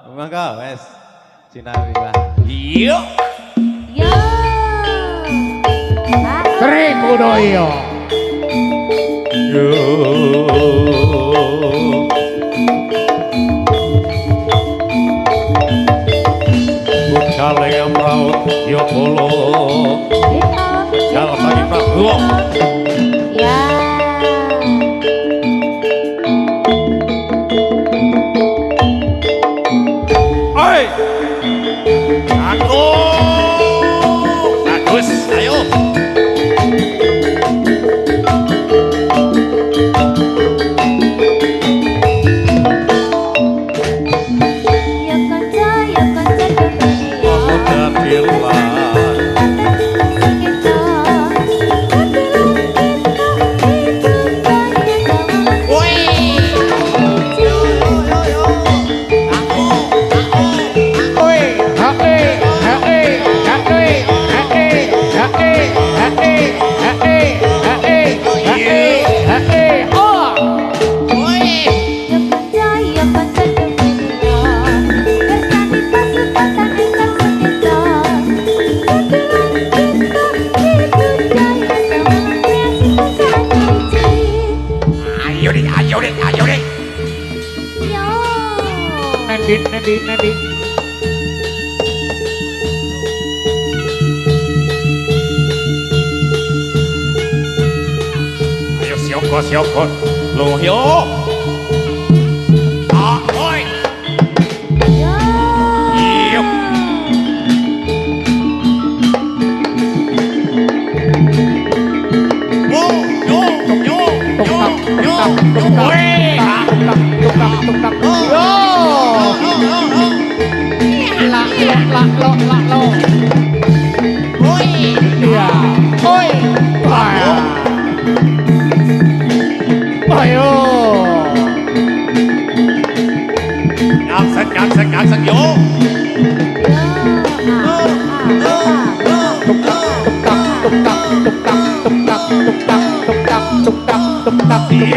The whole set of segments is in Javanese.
Mangga wes Cinawi lah. Iya. Yo. Sri Kudoyo. Yo. Bucale amrau yo polo. Jalan pagi Pak. Ya. Oi. Aku. Bagus, ayo. Ya kanca dunia. Udah bilang. Kita Nadi. Ayo sioko, loh yo. Ah, oi. Iya. Ngaksen yo.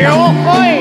Yo, oi.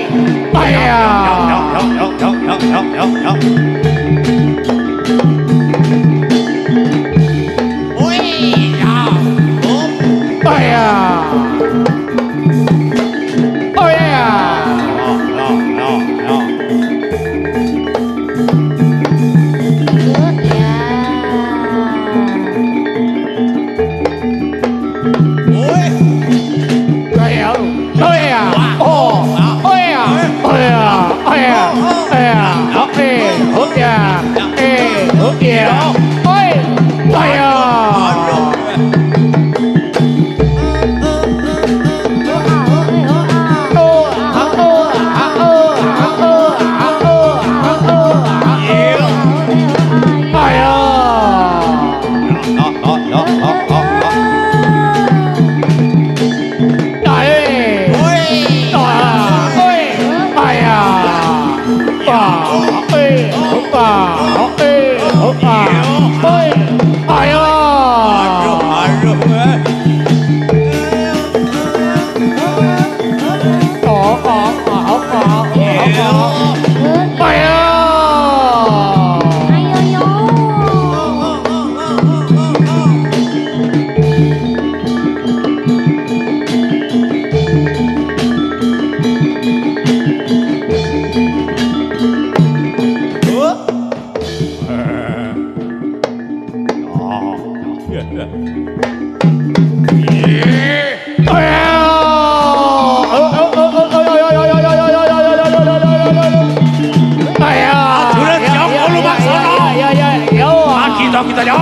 Kita yo.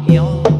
Yo.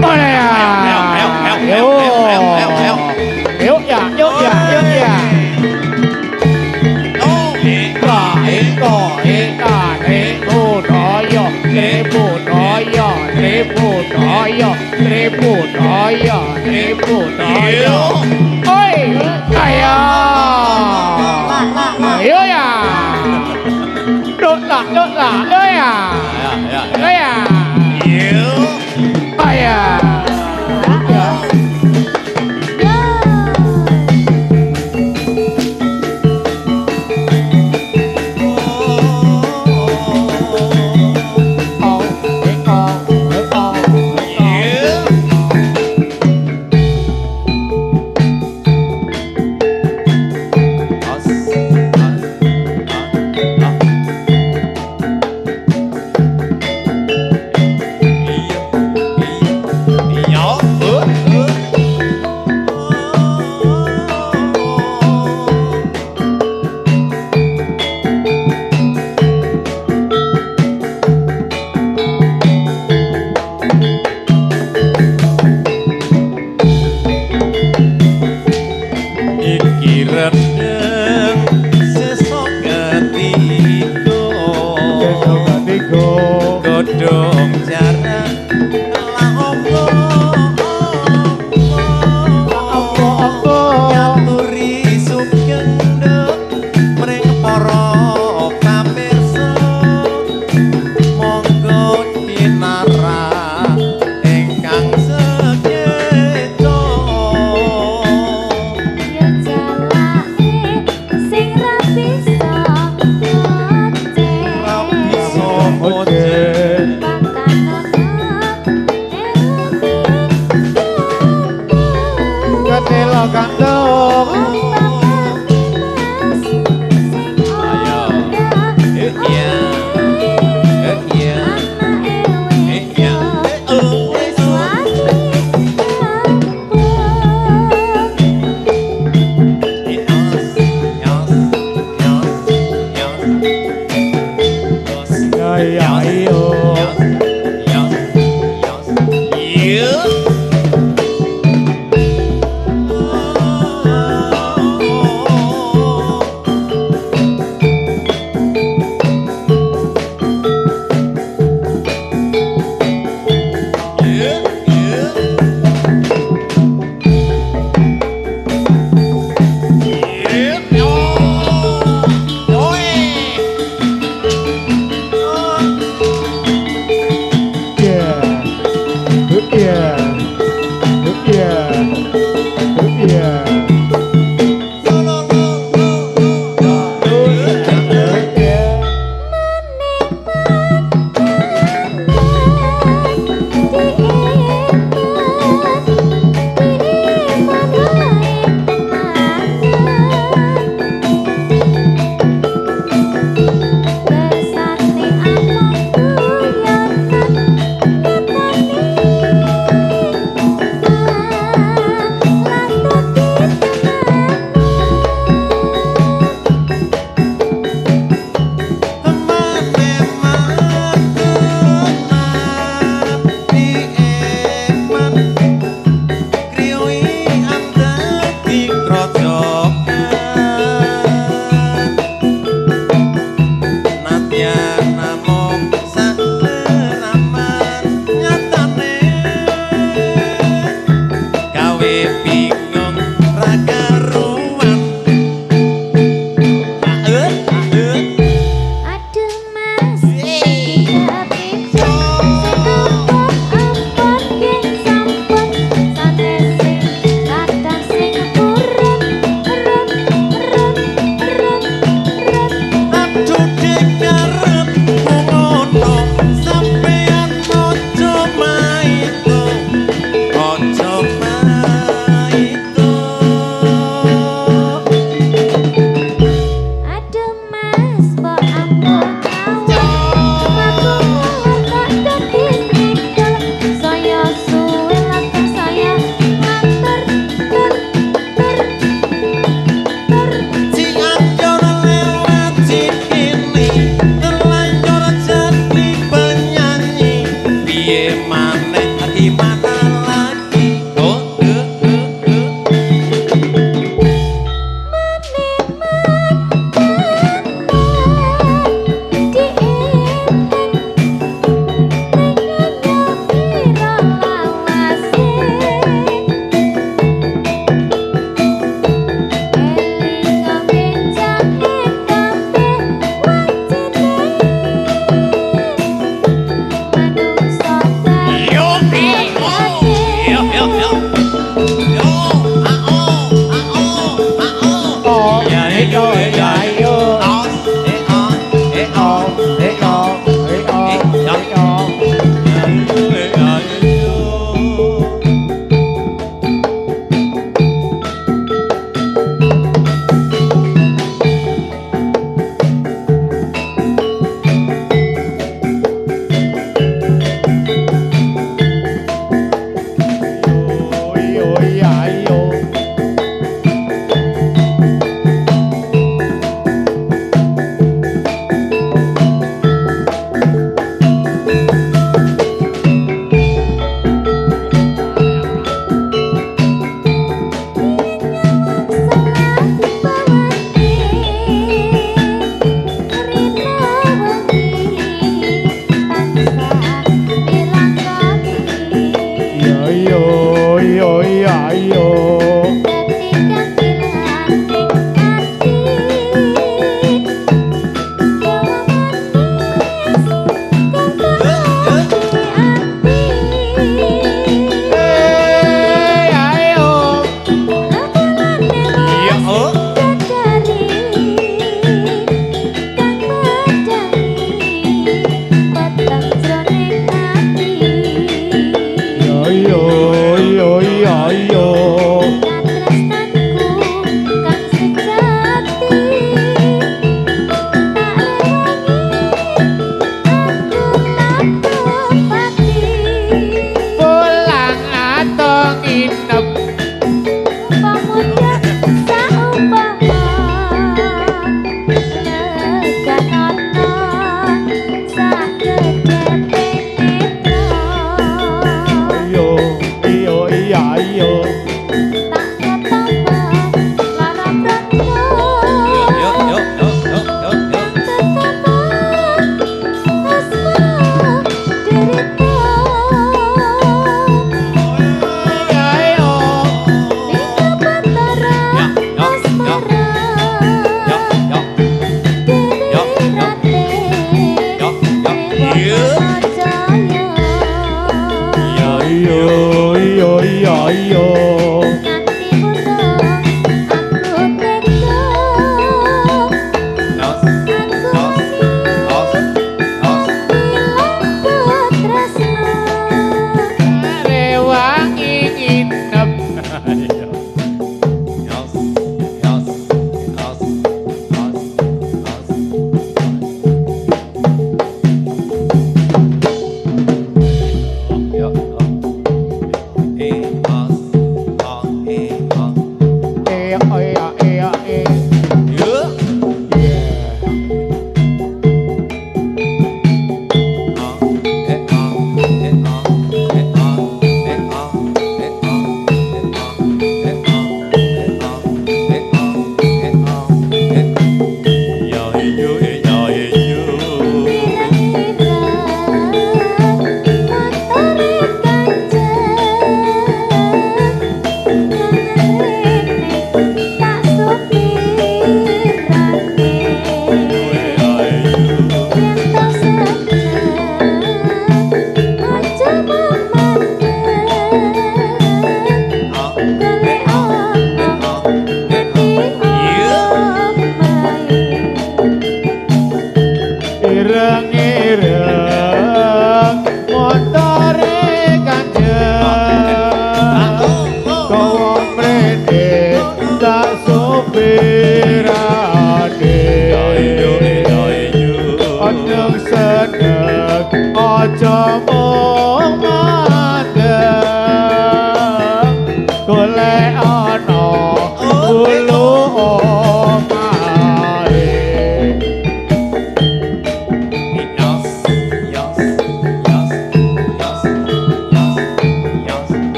Oleh ya. Yuk ya. Oi, kaya. Ayo ya. Đốt lạ, ơi à. Ơi à. Ơi à. Godhong jarak nyaturi sugeng mring para pamirsa monggo kinara ingkang sekeca Ya jalake sing ra bisa ngoceh Katelo kandung.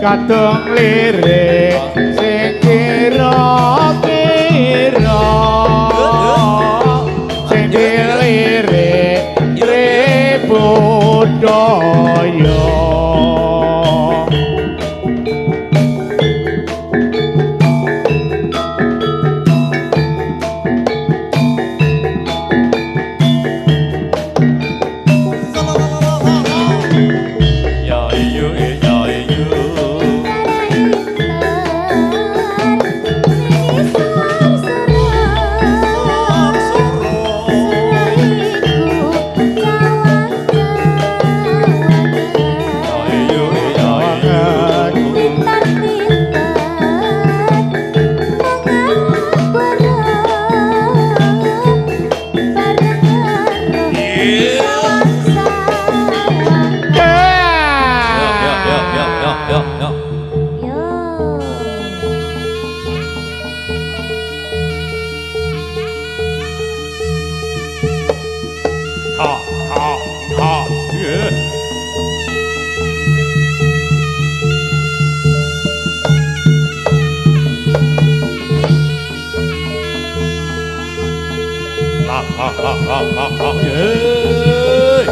Kadung lirik sing kira-kira sing daya Ya iyo ya iyo ha ha ha ha ha ha ha ha ha yeay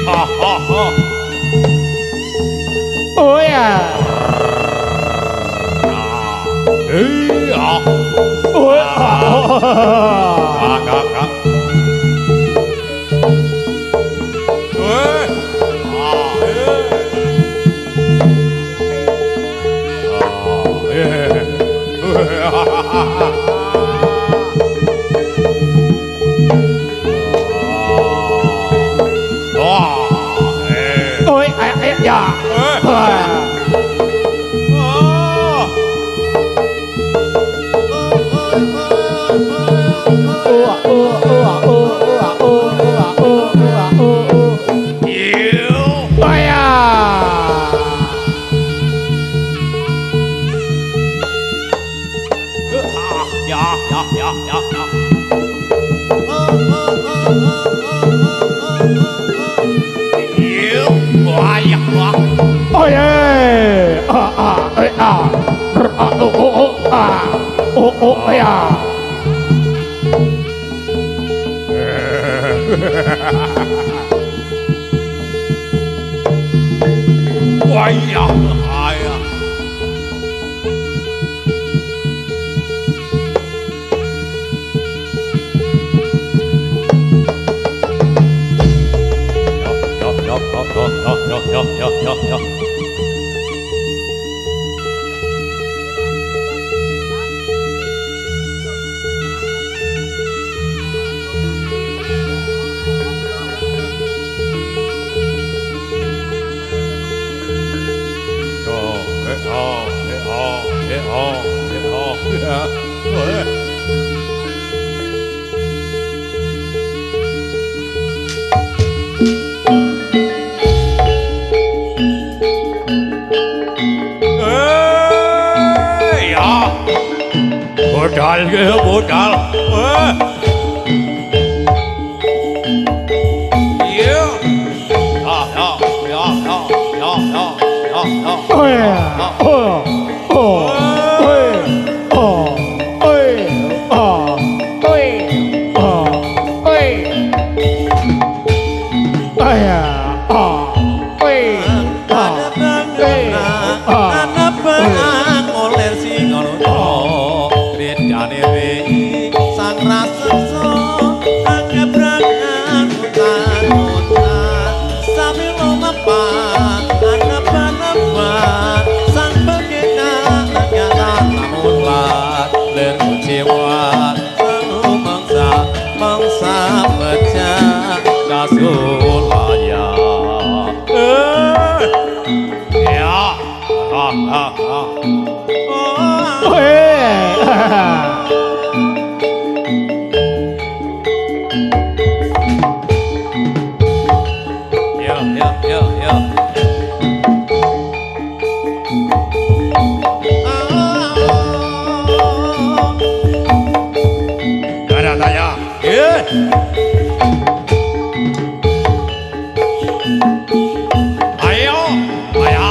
ha ha ha oh ya ha oh ha ôi ai ya ôi ya Why ya? Modal ke modal. Iya. ôi ya ôi Ayo, ayo,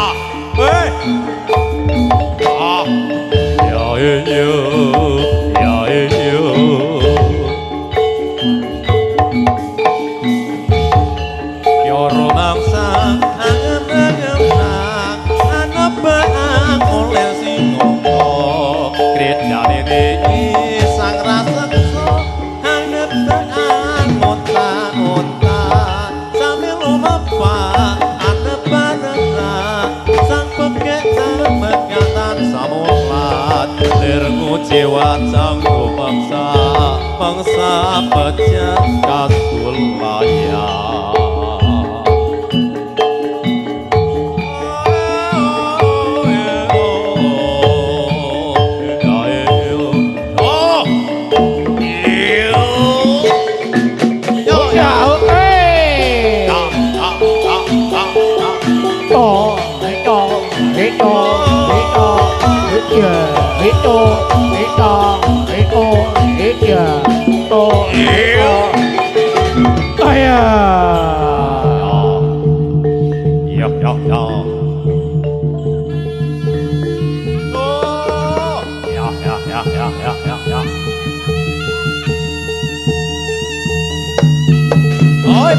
Pengatan samulat Lermu jiwa canggu Bangsa pejat kasulaya Yo yo yo. Hoi.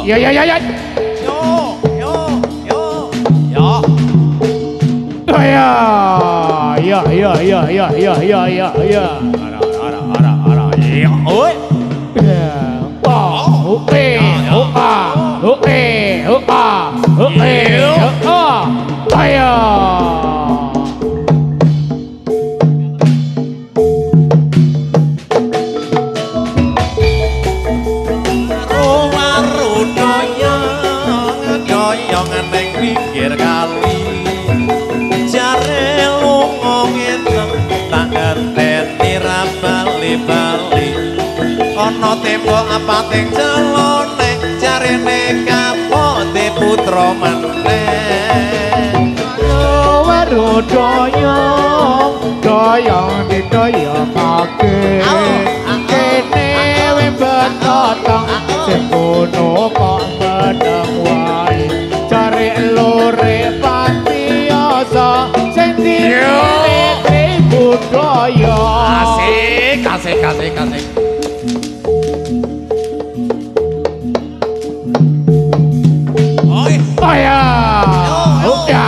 Ya ya ya ya. Ya ya ya ya ya ya ya ya. Ôi pinggir kali jare lunga ngenteng tak ngerteni ra bali-bali ana tembok apating celone jarene kapote putra meneh waru doyong doyong didoyongake kene wis betotong sing kono kok meneng wae cari lore patiasa sing diwiti budaya asik asik asik asik oi aya ya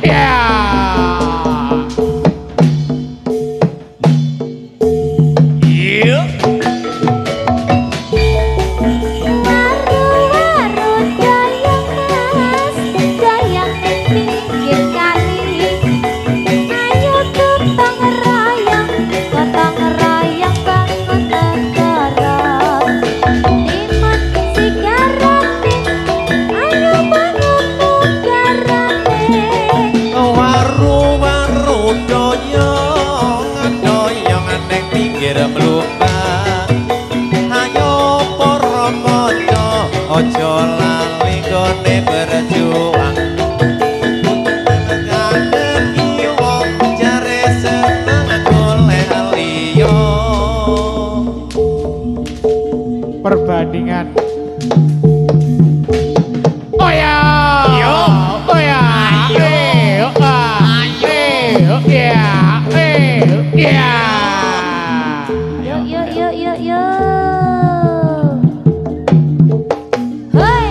ya ojo lali gone berjuang kadang kiwa jare seneng golek liya perbandingan oh ya yo oh ya yo ya Yo yo yo yo yo. Hoi.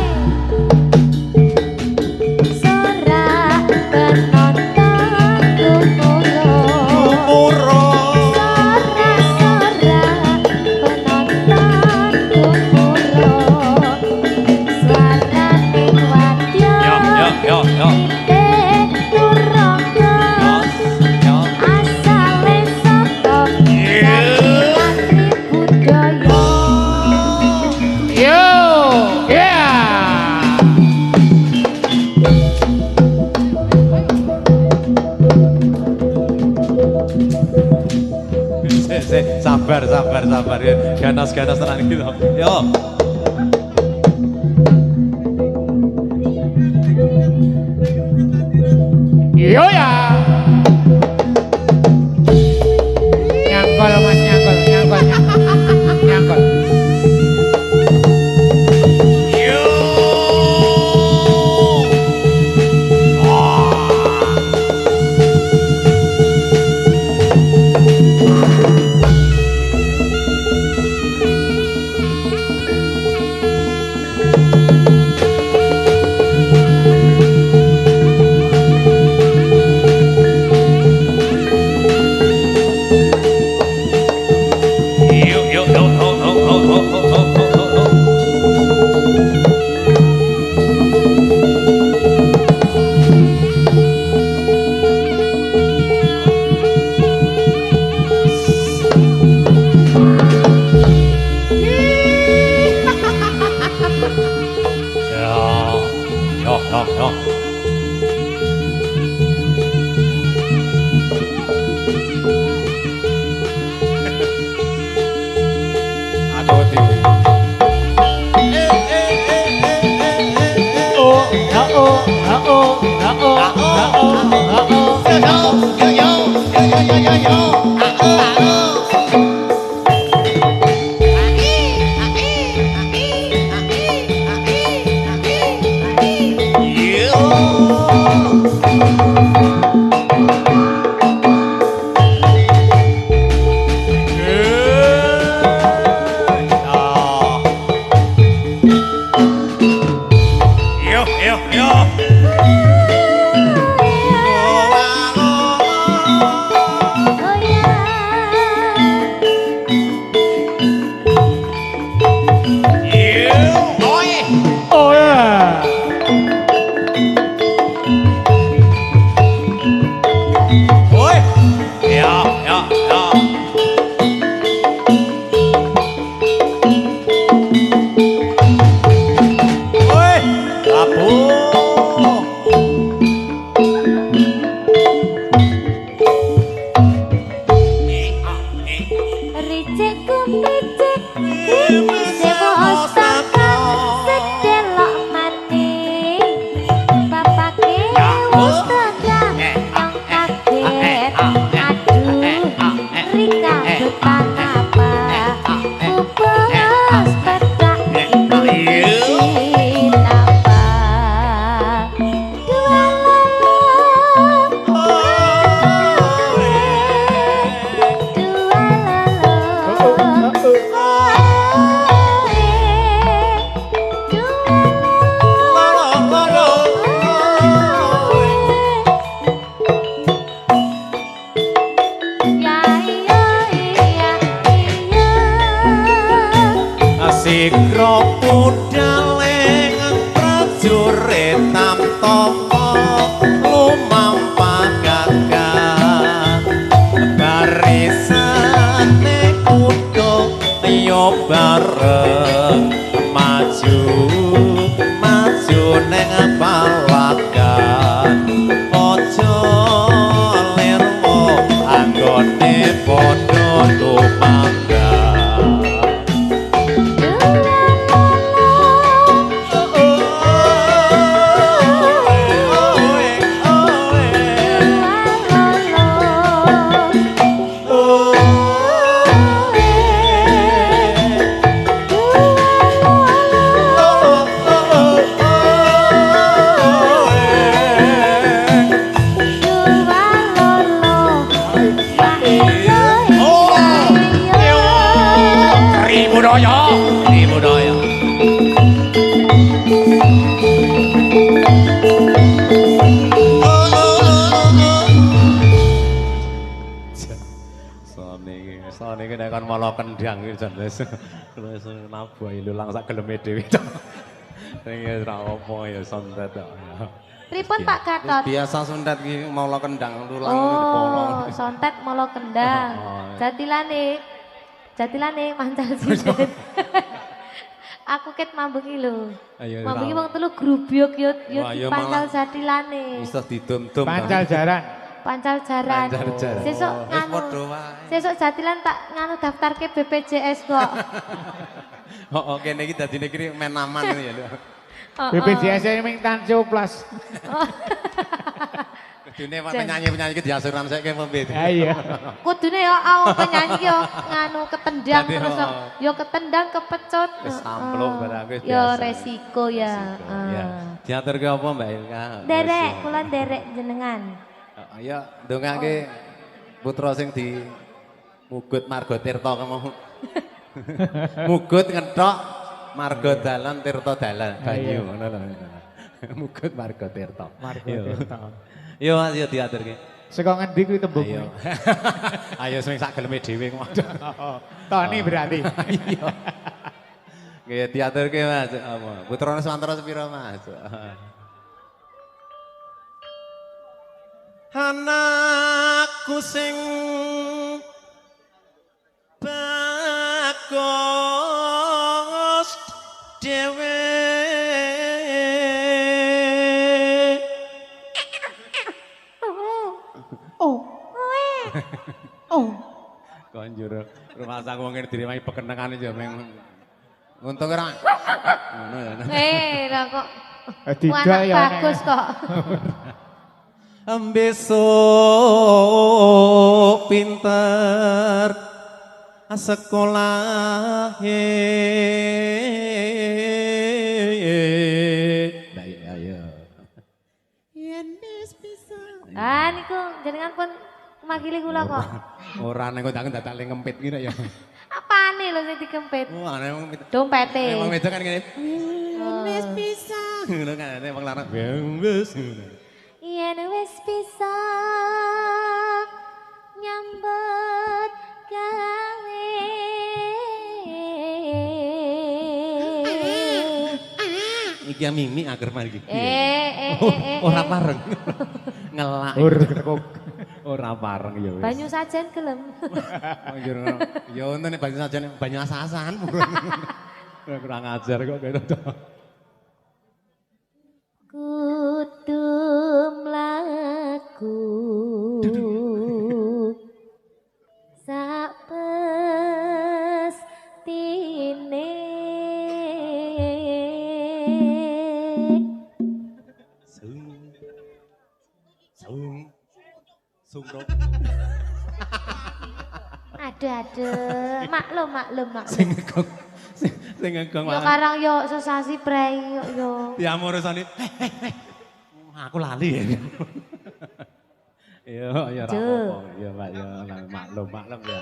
Sorak penonton muro Sorak penonton suarane wadya yo turangga asale saka santri budaya yo ya sabar ganas tenang gitu yo yo ya nyangkol mas nyangkol Aku di. Nabuh ilang sak geleme dhewe to. Ning ora apa ya sontet to. Pripun Pak Gatot? Biasa sontet iki mala kendang tulang Oh, sontet mala kendang. Jatilane mancal sidet. Aku ket mambung iki lho. Mambung iki wong telu grubyuk yo pancal jatilane. Iso didum-dum. Pancal jaran. Pancal jaran. Sesuk nganu. Sesuk jatilan tak nganu daftarke BPJS kok. Oh, kene iki dadine iki men aman ya lho. BPJS ming tancoplas. Kudune penyanyi-penyanyi iki diasuransi ke pembet. Ha iya. Kudune yo penyanyi yo nganu ketendang terus yo ketendang kepecut. Wis ampluk barang wis biasa. Yo resiko ya. Diaturke apa Mbak Ilka? Derek, kula derek jenengan. Ayo ndongake putra sing di mugut Marga Tirta kamu. Mugut ngetok Marga Dalan Tirta Dalan banyu ngono lho. Mugut Marga Tirta. Marga Tirta. Yo Mas yo diaturke. Saka ngendi kuwi tembung? Ayo. Ayo sing sak geleme dhewe ngono. Toni berarti. Iya. Nggih diaturke Mas. Apa? Putrane Swantara sepira Mas? Anakku sing bagus dhewe Oh. Konjur rumah sak wong ngene direwangi pekenengane ya meng untung ora. Ngono ya. Lah kok. Tidak ya. Bagus kok. Besok pinter sekolah nah iya ya Ah niku jenengan pun makili kula kok. ora nek kok tak ngempit ngene ya Apane lho sing dikempit? wah nek wong Dompete. wong wedok kan ngene wis bisa ngono kan nek wong lanang wis Yen wis bisa nyambut gawe. Iki mimi agar mari iki. Ora pareng. Ngelak. Ora pareng ya wis. Banyu sajen gelem. Anjir. Ya wonten banyu sajen banyu asasan. Kurang ajar kok kaya to. Kudu mlaku sapestine Sung. Aduh, maklum. Sing ngegong. Yo karang yo sesasi prei yo. Ya murusane. Aku lali ya. Ya ora apa-apa. Ya Pak ya maklum ya.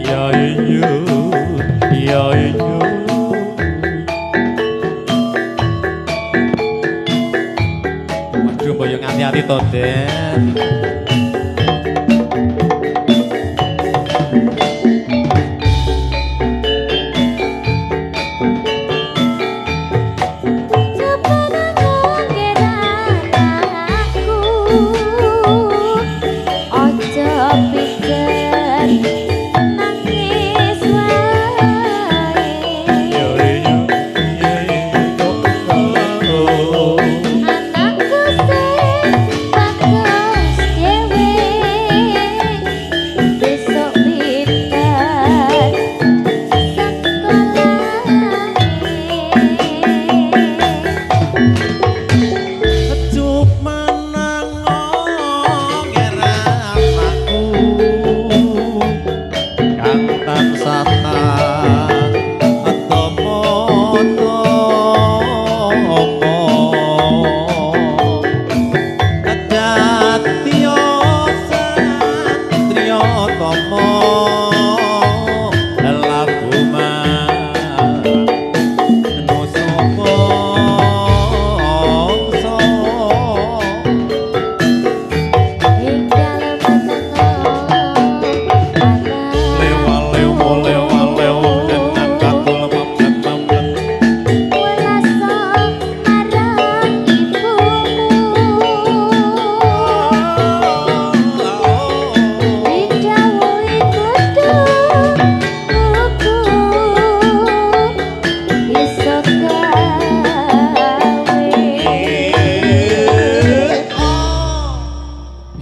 Ya iyo. Waduh mbok yo hati-hati to, Den.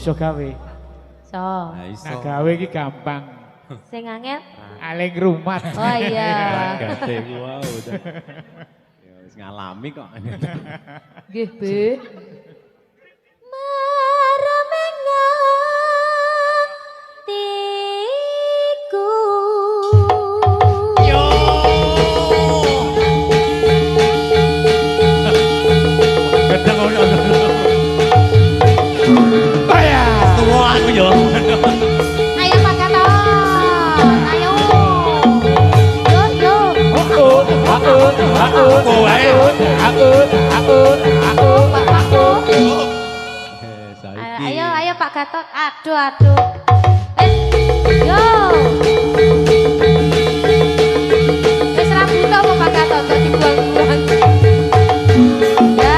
Iso gawe. So. Nah gawe iki gampang. Sing angel? Aling rumat. Oh iya. Gede wow. Ya wis ngalami kok. Nggih, Be. Maramengantiku. Yo. Gedeng ngono. Aya. Tuwa aku yo. Ayo Pak Gatot. Ayo. Yo. Ayo Pak Gatot. Aduh. Yo. Wis ra buta apa Pak Gatot kok dibuang-buang. Ya.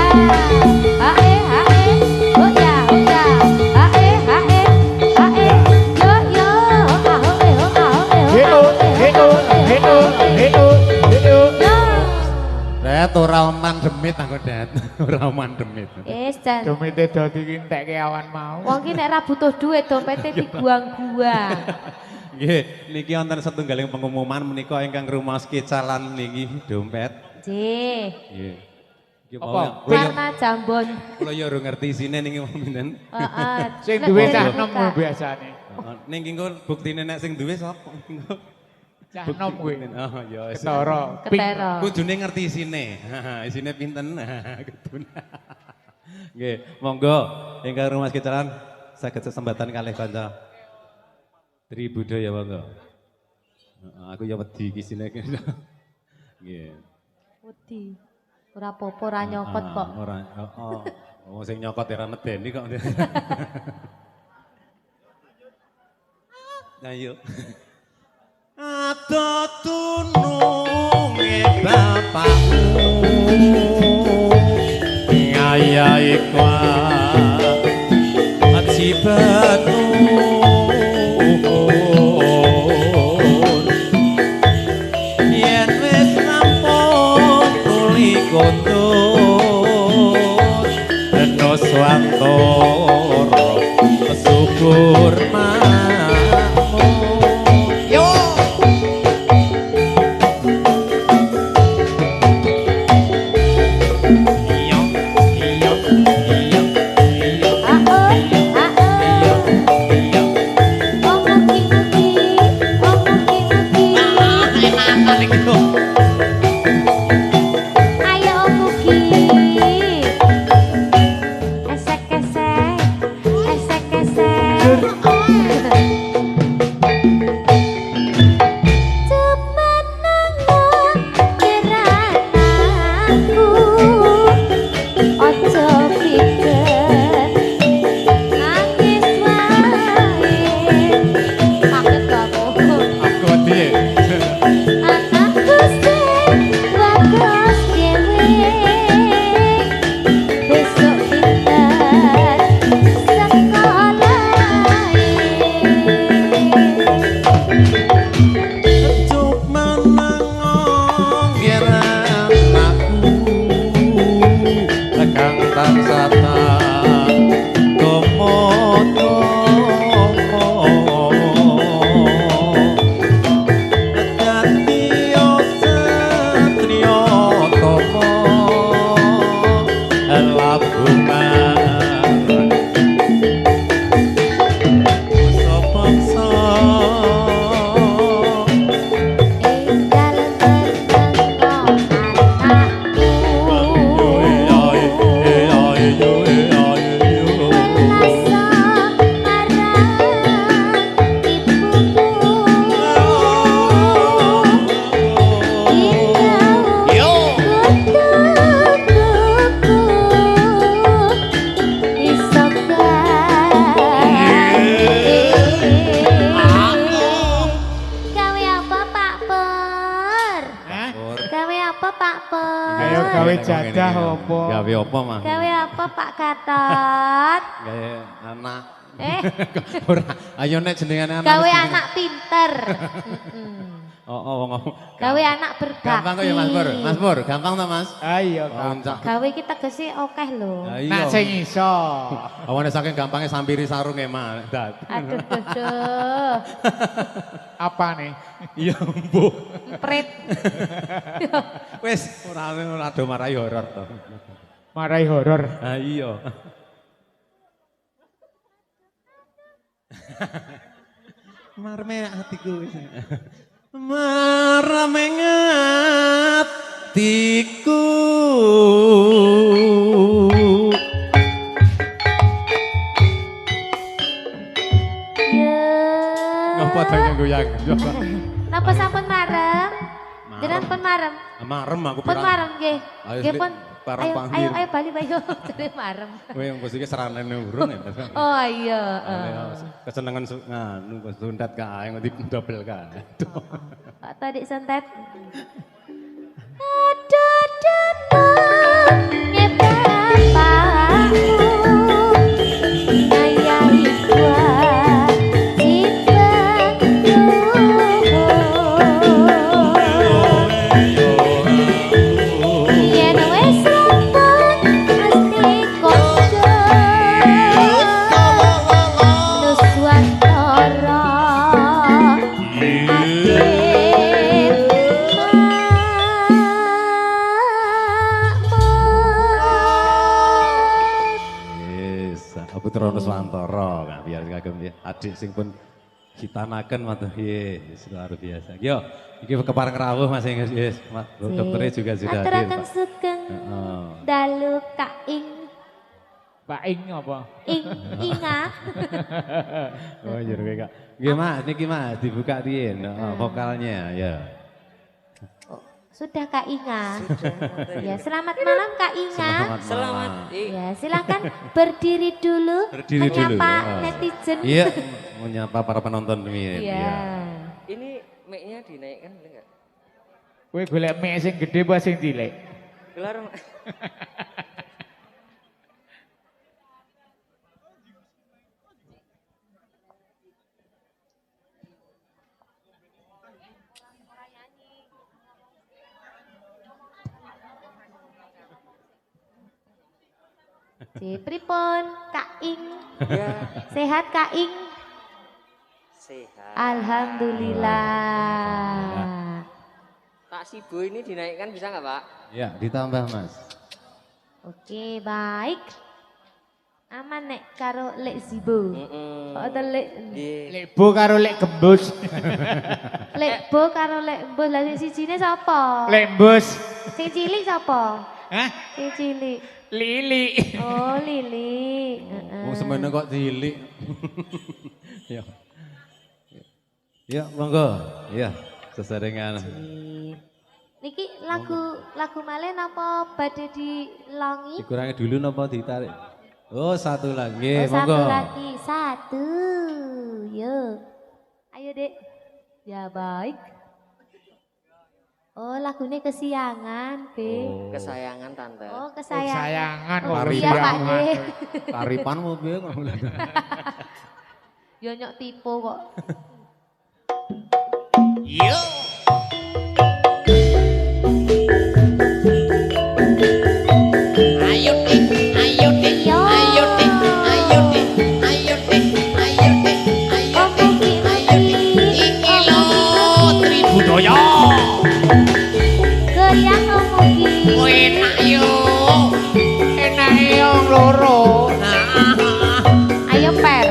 Hae. Oh ya. Hae. Yo. Heo. demit aku det. Ora oman demit. Jan. Domite dadi entekke awan mau. Wong ki nek ra butuh duit dompete dibuang-buang. Nggih, niki wonten setunggaling pengumuman menika ingkang rumaos kecalan niki dompet. Nggih. Nggih. Iki Apa? Warna jambon. Kula ya ora ngerti isine niki pinten. Heeh. Sing duwe cah nom biasane. Ning kengko buktine nek sing duwe sapa? Cah nom kuwi. Oh ya wis. Ketara. Ketara. Kudune ngerti isine. Isine pinten? Kudune. Nggih, monggo ingkang rumas kecalan saged sesembatan kalih kanca. Tri budaya monggo. Aku ya wedi iki isine. Nggih. Wedi. Ora apa-apa ora nyokot kok. Ora. Oh, sing nyokot ya ora medeni kok. Ayo. Ato tununge bapakmu ngayahi kuat sibatu yen wis rampung tuli kondur eno swantara syukur gawe apa mah? Gawe apa Pak Gatot? Gawe anak. Ora, ayo nek jenengane anak. Gawe anak pinter. Ngomong. Gawe anak berbakti. Gampang kok ya Mas Pur. Mas Pur, gampang to Mas? Ayo gampang. Gawe kita tegese akeh lho. Nak sing iso. Awane saking gampangnya sampiri sarung mah. Aduh. Apa nih? Iya, mbuh. Emprit. Wis ora do marahi horor to. Marahi horor. Ah iya. Marme hatiku wis. Marme hatiku. Ngapa tanya goyang? Napa sampun marem? Jenengan pun marem. Marem aku pun marem nggih. Nggih pun. Ayo bali bayo jadi marem. Kowe yang posisi seranane urun ya. Oh iya, kesenengan nganu suntet kae ngerti double kae. Pak tadi santet. Ada danang bapakmu ngayahi kuat dibantu yen wis kagem ya. Adik sing pun hitanaken matur luar biasa. Yo, iki kepareng rawuh Mas Enggus yes. Dokternya juga sudah hadir. Aturaken sugeng. Dalu kaing Pak Ing apa? Inga. Oh iya Kak. Nggih Mas, niki Mas dibuka riyen vokalnya ya. Oh, sudah Kak Inga. Ya, selamat malam Kak Inga. Selamat. Ya, silakan berdiri dulu. Berdiri dulu. Menyapa netizen. Iya, menyapa para penonton ini. Iya. Ini mic-nya dinaikkan boleh nggak? Kowe golek mic sing gede apa sing cilik? Gelar. Pripun Kak Ing? Ya, Sehat Kak Ing? sehat. Alhamdulillah. Pak Sibo ini dinaikkan bisa nggak Pak? Ya, ditambah Mas. Oke, baik. Aman nek karo Lek Zibo. Oh, ada Lek Nggih. Lek bo karo lek gembus. Lek Bo karo Lek Mbus. Lah sing sijine sapa? Lek mbus. Sing cilik sapa? Hah? Sing cilik. Lili. Oh, Lili. Wong semene kok cilik. Ya. Ya, monggo. Ya, sesarengan. Niki lagu malih napa badhe dilongi? Dikurangi dulu napa ditarik? Oh, satu lagi, Oh, satu monggo. lagi. Satu. Yuk. Ayo, Dek. Ya, baik. Oh, lagunya Kesiangan, B. Kesayangan Tante. Oh, kesayangan. Kesayangan, Oh, Wari iya, Pak Biaman. De. Taripan mau piye kok. Yo nyok tipu kok. Goyang omugi. Enak yo loro. Ayo per.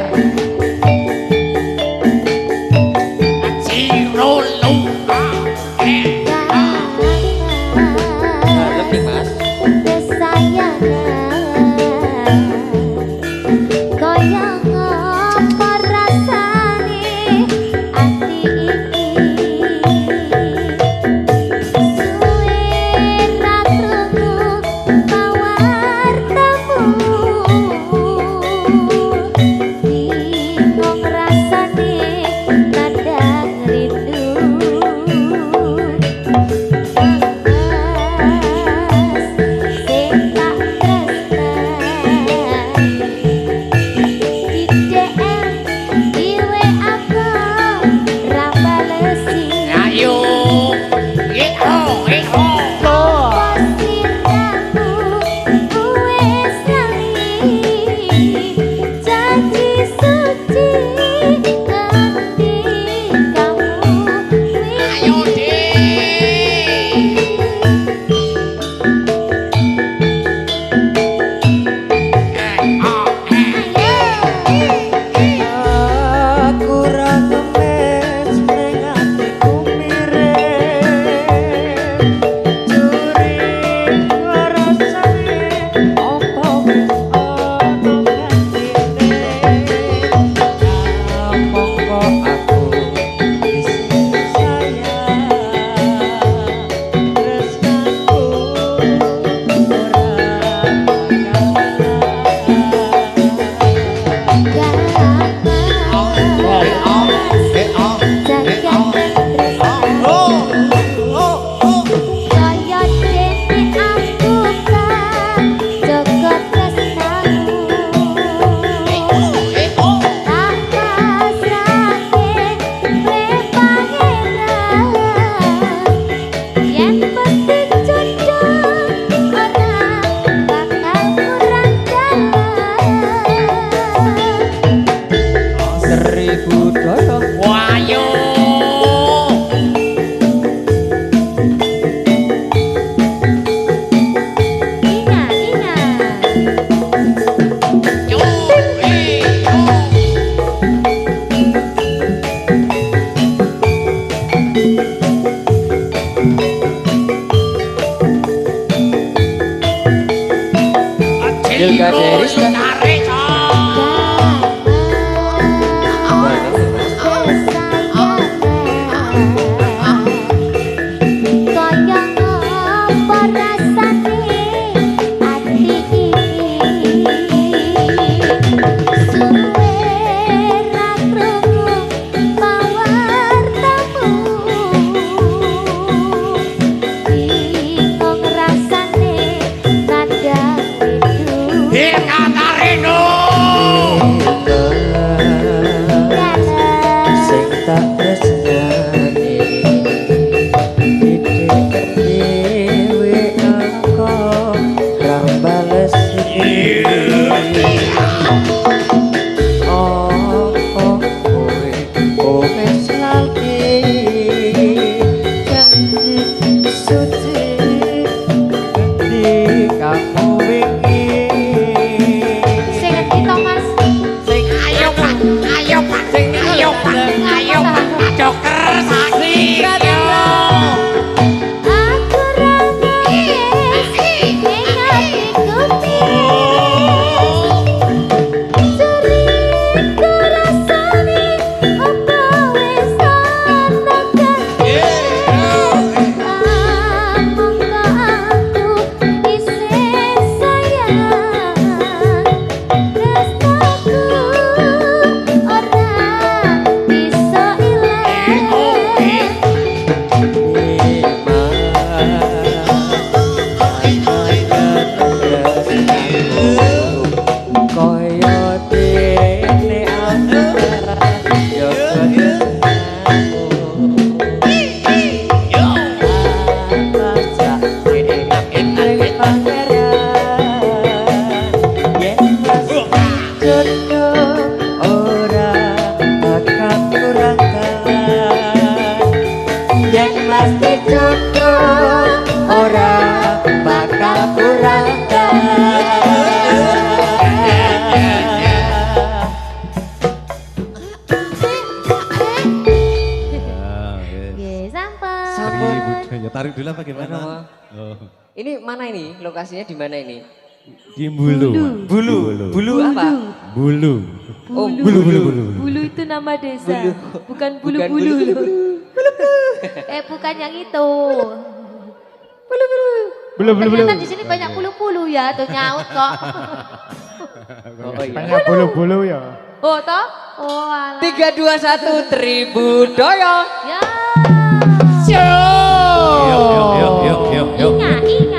tak tresnani dideket dhewe aku rambales Tarik dulu apa gimana? Oh. Ini mana ini? Lokasinya di mana ini? Di Bulu. Bulu apa? Bulu. Oh, Bulu itu nama desa, bukan bulu-bulu. Bukan yang itu. Bulu. Ternyata di sini banyak bulu-bulu ya, tuh nyaut kok. Oh iya. Banyak bulu-bulu ya. Oh toh? Oh alah. 3, 2, 1 Tribudaya. Ya. Yuk. Inga.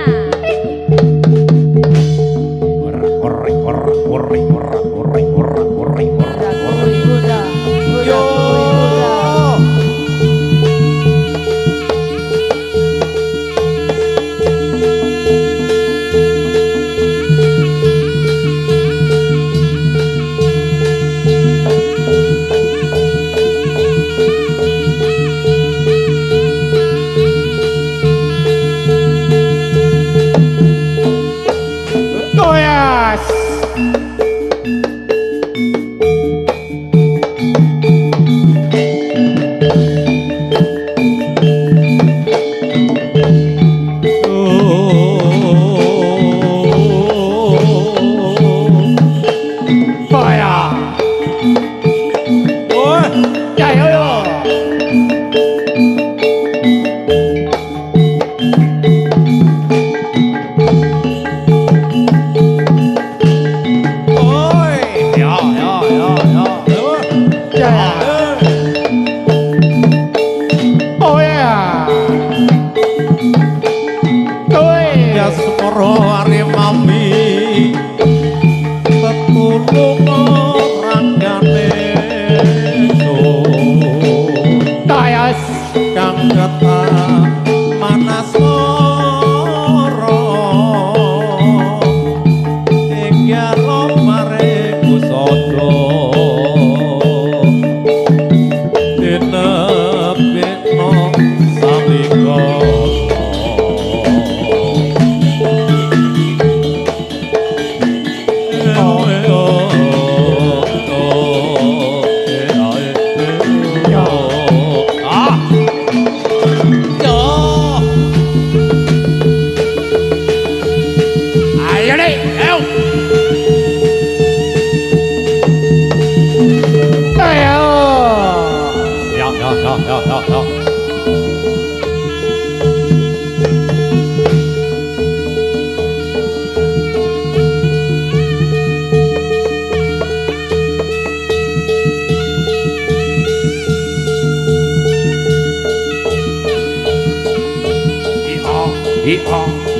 Hee haw,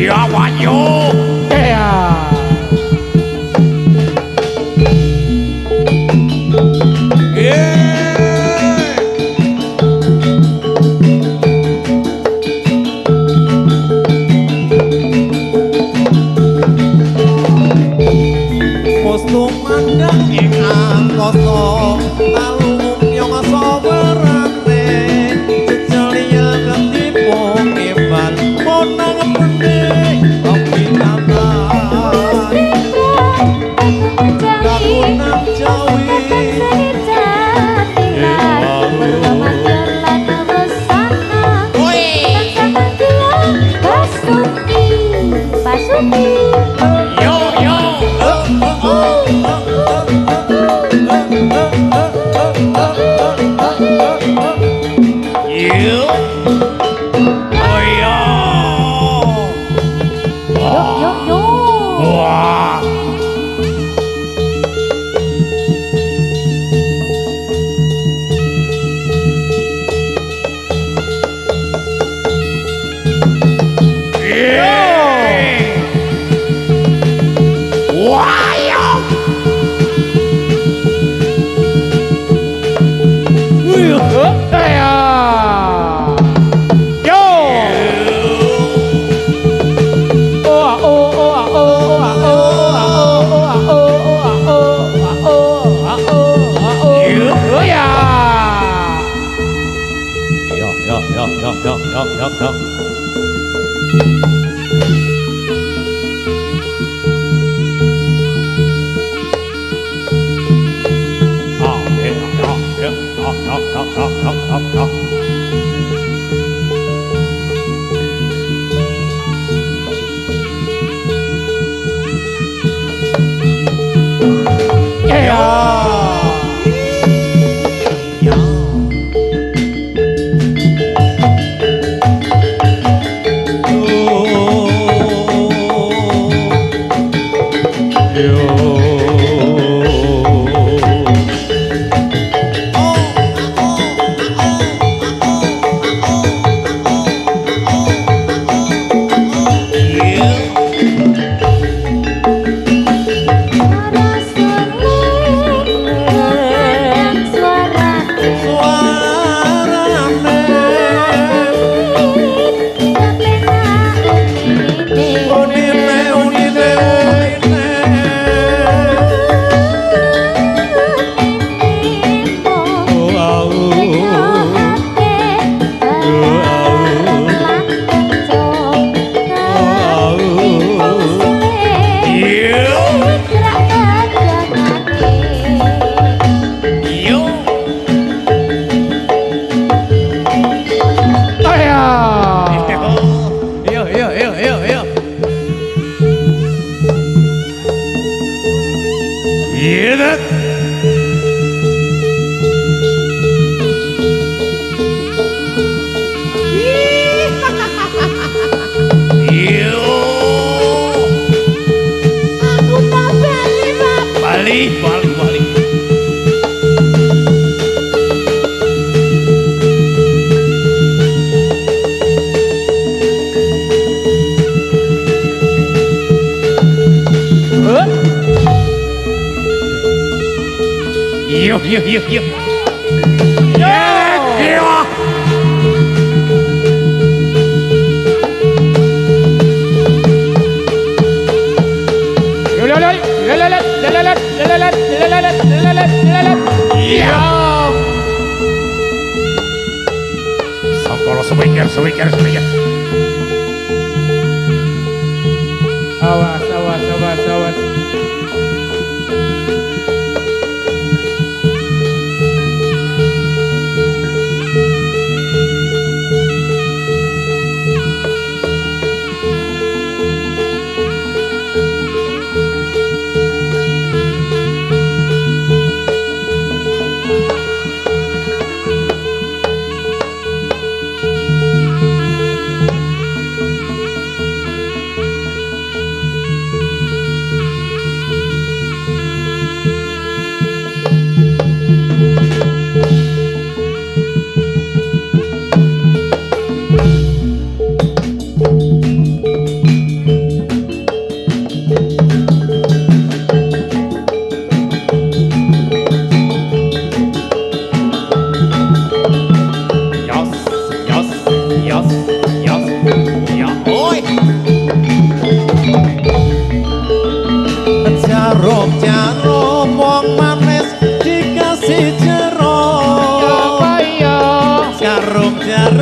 Iya Wanyo. Iya.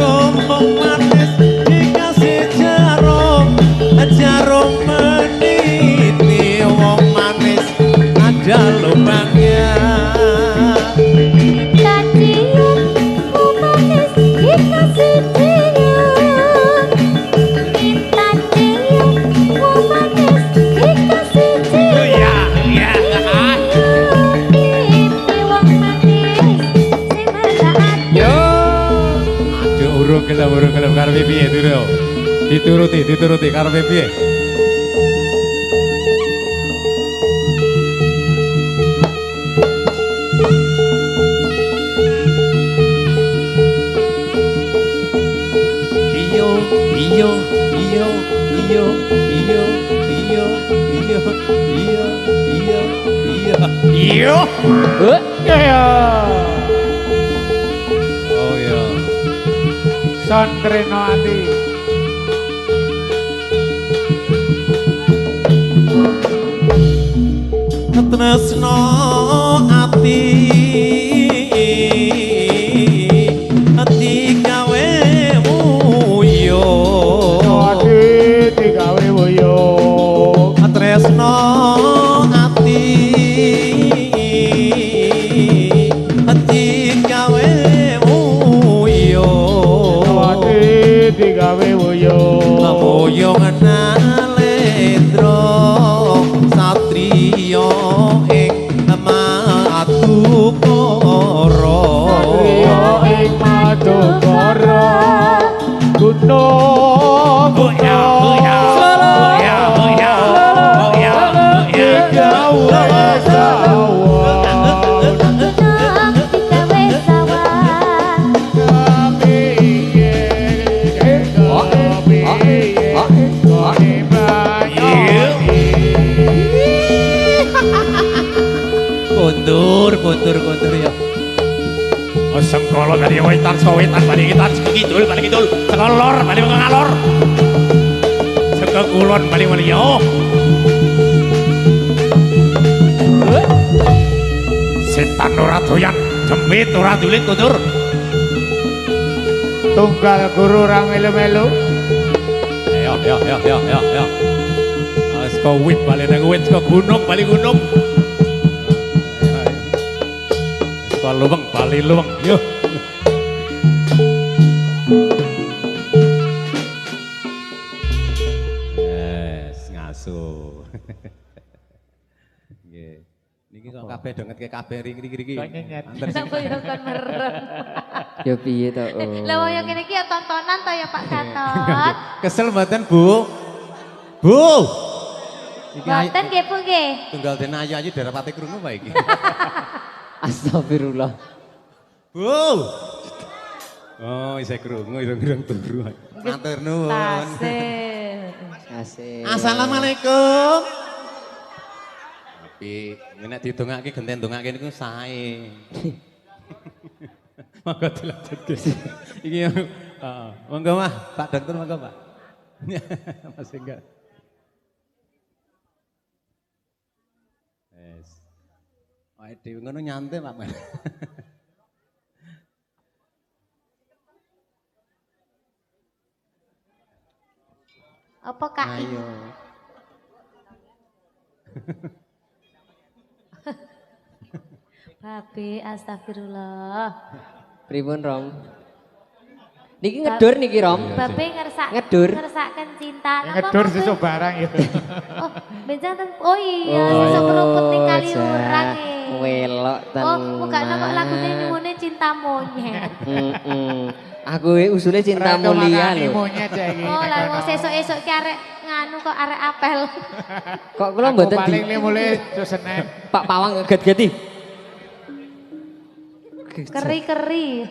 jarum manis dikasih jarum meniti wong manis ada lubangnya. Urung gelem karepe piye dituruti karepe piye. Iyo. Oh iya. Sondreno ati. Tresno ati digawe wuyo. Ati digawe wuyo. Tresno ati digawe wuyo. Ati digawe wuyo. Wuyo nalendra satriya ing Madukara. Satriya ing Madukara. Gunung kondur ya. Sengkolo dari wetan balik kidul sekolor balik ngalor sekekulon balik yo setan ora doyan jembit ora dulit kundur tunggal guru ora melu-melu Yo saka wit balik nang wit saka gunung balik gunung saka lubeng balik lubeng yo. Niki kok kabeh do ngetke kabeh riki. Sampo yo kon merem. Ya piye to? Lah wong yo kene iki ya tontonan to ya Pak Gatot. Kesel mboten, Bu? Bu. Mboten nggih Bu nggih. Tunggal den ayu-ayu darapate krungu wae iki. Astagfirullah. Bu. Oh, isih krungu ireng-ireng turu. Matur nuwun. Asik. Assalamualaikum. Tapi nek didongake genten dongake niku sae. Monggo dilanjutke. Iki monggo Mah, Pak Dokter monggo Pak. Masih enggak. Wes. Wae dhewe ngono nyantai Pak. Apa Kak? Ayo. Babe, astagfirullah. Pripun Rom? Niki ngedur niki Rom. Babe ngersaken cinta. ngedur sesuk barang ya. Oh, benjang oh iya, sesuk keruput ning Kaliurang e. Welok tenan. Oh, mukane kok lagune nyuwune cinta monyet. Aku usule cinta mulia lho. Oh, lah wong sesuk-esuk ki arek nganu kok arek apel. Kok kula mboten di paling mulai Senin. Pak Pawang ngeget-geti. Keri-keri.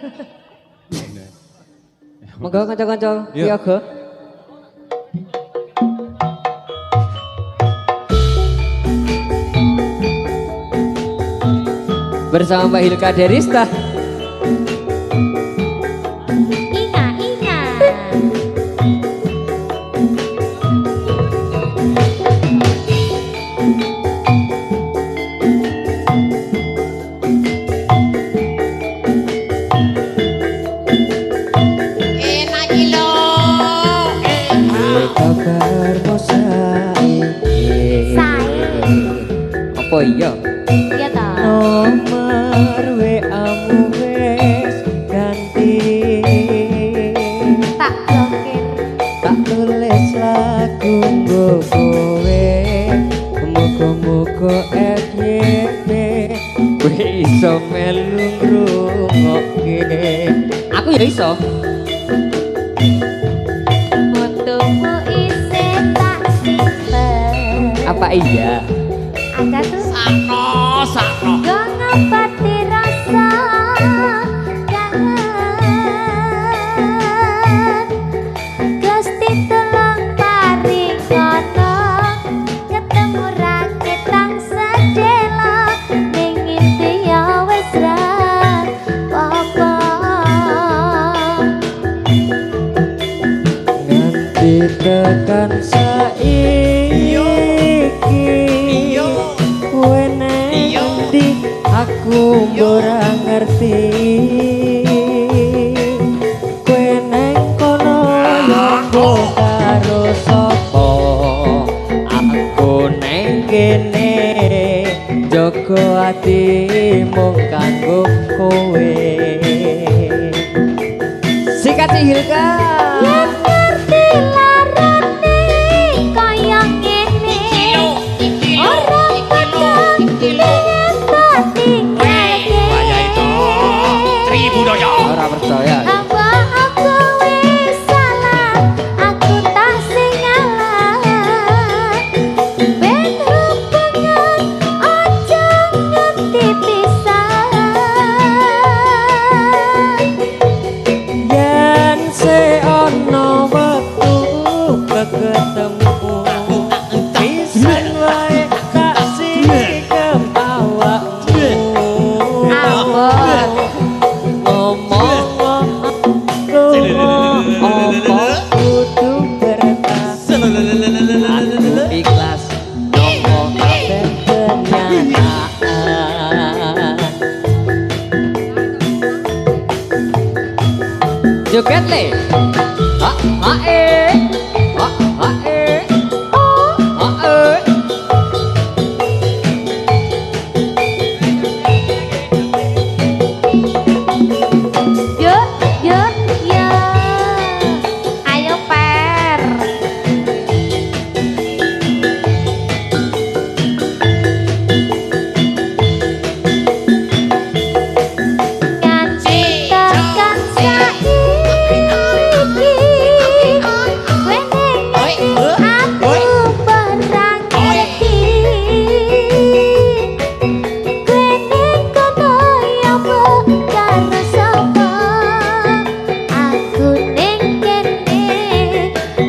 Monggo kanca-kanca piyaga. Bersama Mbak Hilka Derista. Ina. kabarmu saiki. Apa iya? Iya toh. Nomor WA-mu wis ganti. Tak blokir. Tak tulis lagu nggo kowe. Muga-muga FYP kowe iso melu ngrungokke. Aku ya iso. Fotomu isih tak simpen. Apa iya? Ada tuh. sakno Gak ngapati rasa kangen. Gusti tolong paringono ketemu rakit tang sedelo ning inti ya wis ra apa. Nganti tekan saiki kowe nang ndi aku ora ngerti. Kowe nang kono yo karo sapa, aku nang kene jaga ati mung kanggo kowe. Sikat si Hilka. Yen ngerti larane kaya ngene ora bakal pengen tak tinggalke. Tribudaya Ora percaya. Apa aku wis salah, aku tak sing ngalah. Ben hubungan aja nganti pisah. Yen se ono wektu ketemu pisan wae tak sikep awakmu. Ampun. Ngomong apa kudu bertahan. Aku ikhlas ngomong kabeh kenyataan. Joget le. Ha ha eh. Ha ha eh. Ha eh. Yo, yo, yo. Ayo per. Nganti tekan saiki kowe ning aku perang ngerti. Kowe ning kono ya karo sapa, aku ning kene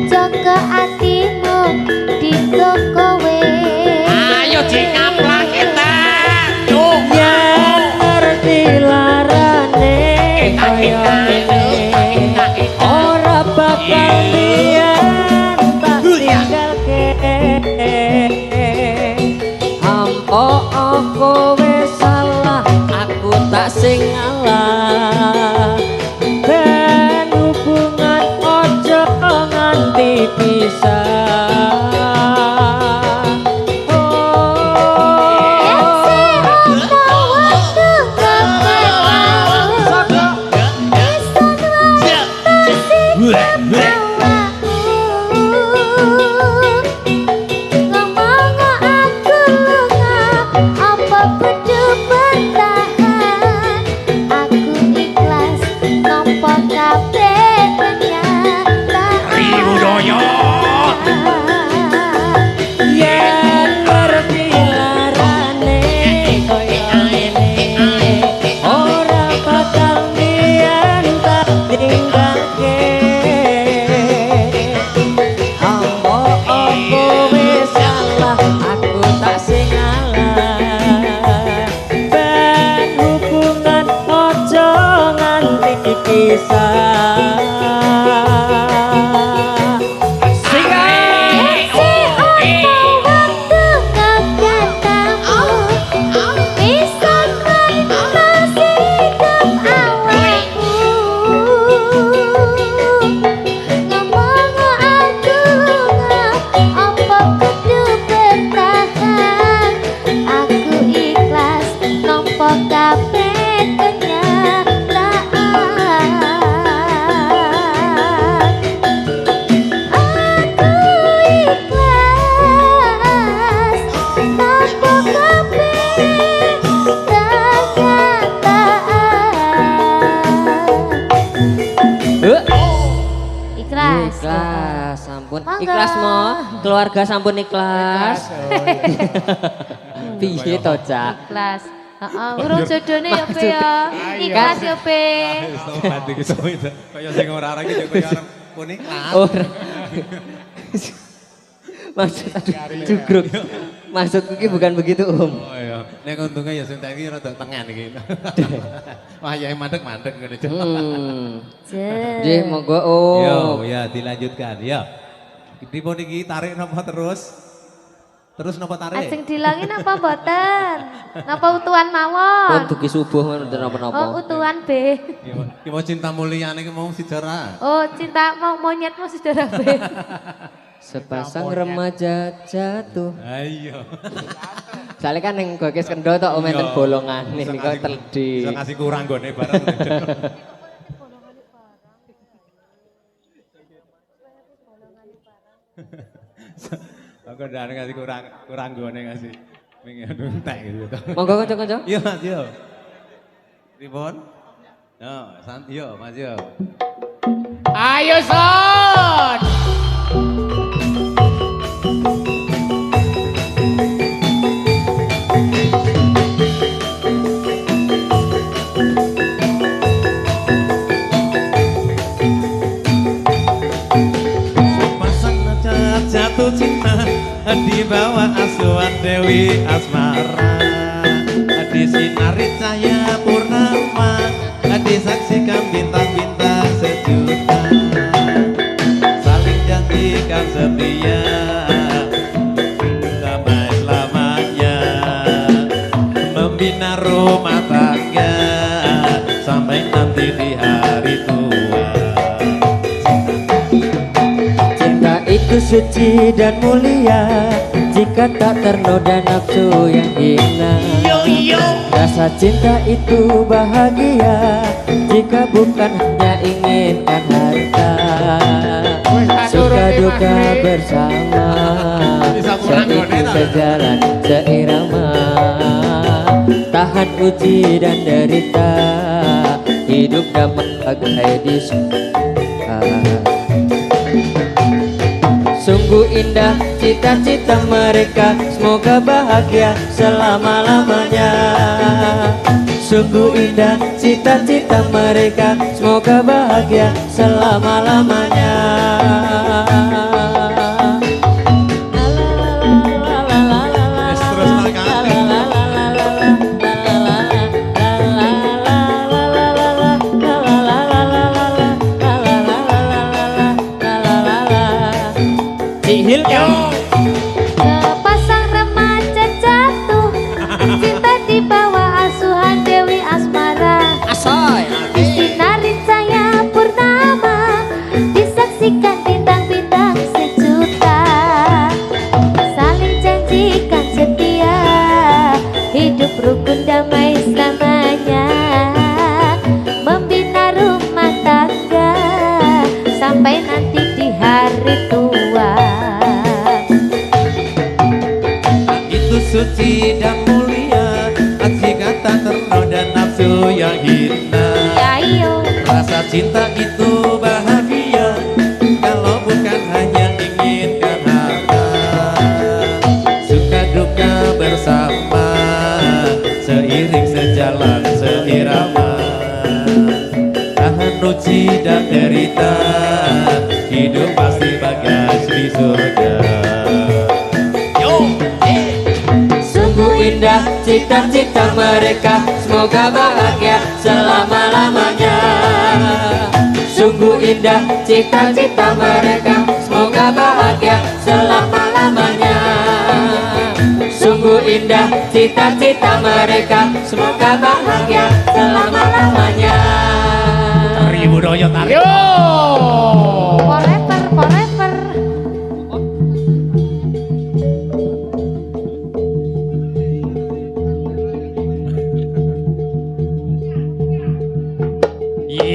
jaga atimu dinggo kowe. ayo dikaplak kita Yen ngerti larane kaya ngene ora bakal liyan tak tinggalke. Ampo kowe salah, aku tak sing ngalah. Ben hubungan ojo nganti pisah. Yen se ono wektu ketemu pisan wae ngomong aku lunga apa kudu bertahan. Aku ikhlas nampa kabeh kenyataan. Tribudaya Yen ngerti larane kaya ngene ora bakal liyan tak tinggalke. ikhlas. Ikhlas, sampun. Monggo. Ikhlas mo, keluarga sampun ikhlas. Piye to, Cak? Ikhlas. Heeh, urung jodone ya Pe ya. Ikhlas ya Pe. Sobat iki kaya sing ora arek iki kaya arep kuning. Ora. Maksud aduh jugruk. Maksudku ki bukan begitu, Om. Oh iya. Nek untungnya ya sing tak iki rada tengen iki. Wah, ya mandek-mandek ngene. Nggih, monggo Om. Yo, ya dilanjutkan. Ya. Dipun iki tarik napa terus? Terus napa tarik? Sing dilangin apa mboten? Napa utuhan mawon? Untuk subuh mboten napa-napa. Oh, utuhan B. Ki mau cinta mulyane ki mau sejarah. Oh, cinta monyet mau saudara B. Sepasang remaja jatuh. Ayo. Soalnya kan yang gokes kendo tok om enten bolongan nih kok terdi. Bisa ngasih kurang gone barang. Aku udah ngasih kurang gone ngasih. Minggu entek gitu. Monggo kanca-kanca. Iya Mas yo. Ribon. Yo, yo Mas yo. Ayo Son. Jatuh cinta di bawah asuhan Dewi Asmara, disinari cahaya purnama, disaksikan bintang-bintang sejuta, saling janjikan setia damai selamanya, membina rumah tangga sampai nanti di hari tua. Itu suci dan mulia jika tak ternoda nafsu yang hina. Rasa cinta itu bahagia jika bukan hanya inginkan harta. Suka duka bersama seiring sejalan seirama. Tahan uji dan derita, hidup damai bagai di surga. Sungguh indah cita-cita mereka, semoga bahagia selama-lamanya. Sungguh indah cita-cita mereka, semoga bahagia selama-lamanya. Sepasang remaja jatuh cinta di bawah asuhan Dewi Asmara. Disinari cahaya purnama, disaksikan bintang-bintang sejuta, saling janjikan setia, hidup rukun damai selamanya, membina rumah tangga sampai nanti di hari tua. Suci dan mulia, jika tak ternoda nafsu yang hina. Rasa cinta itu bahagia, kalau bukan hanya inginkan harta. Suka duka bersama, seiring sejalan seirama. Tahan uji dan derita, hidup pasti bagas di surga. Indah cita-cita mereka, semoga bahagia selama-lamanya. Sungguh indah cita-cita mereka, semoga bahagia selama-lamanya. Sungguh indah cita-cita mereka, semoga bahagia selama-lamanya. Ribu doyo tarik. Forever, forever.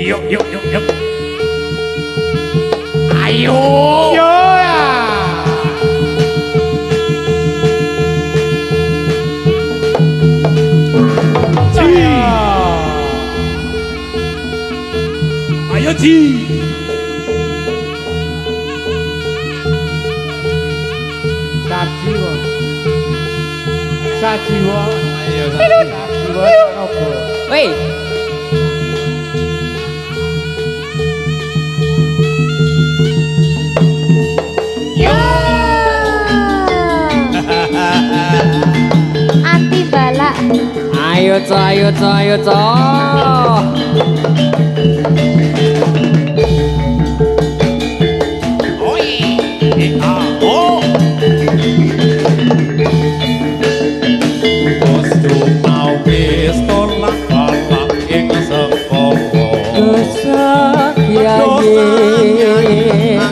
Yuk, yuk, yuk, yuk. Ayo. Yo ya. Ayo Ji. sajiwa. Ayo. Sajiwa nopo. Woi. Anti balak. Ayo co.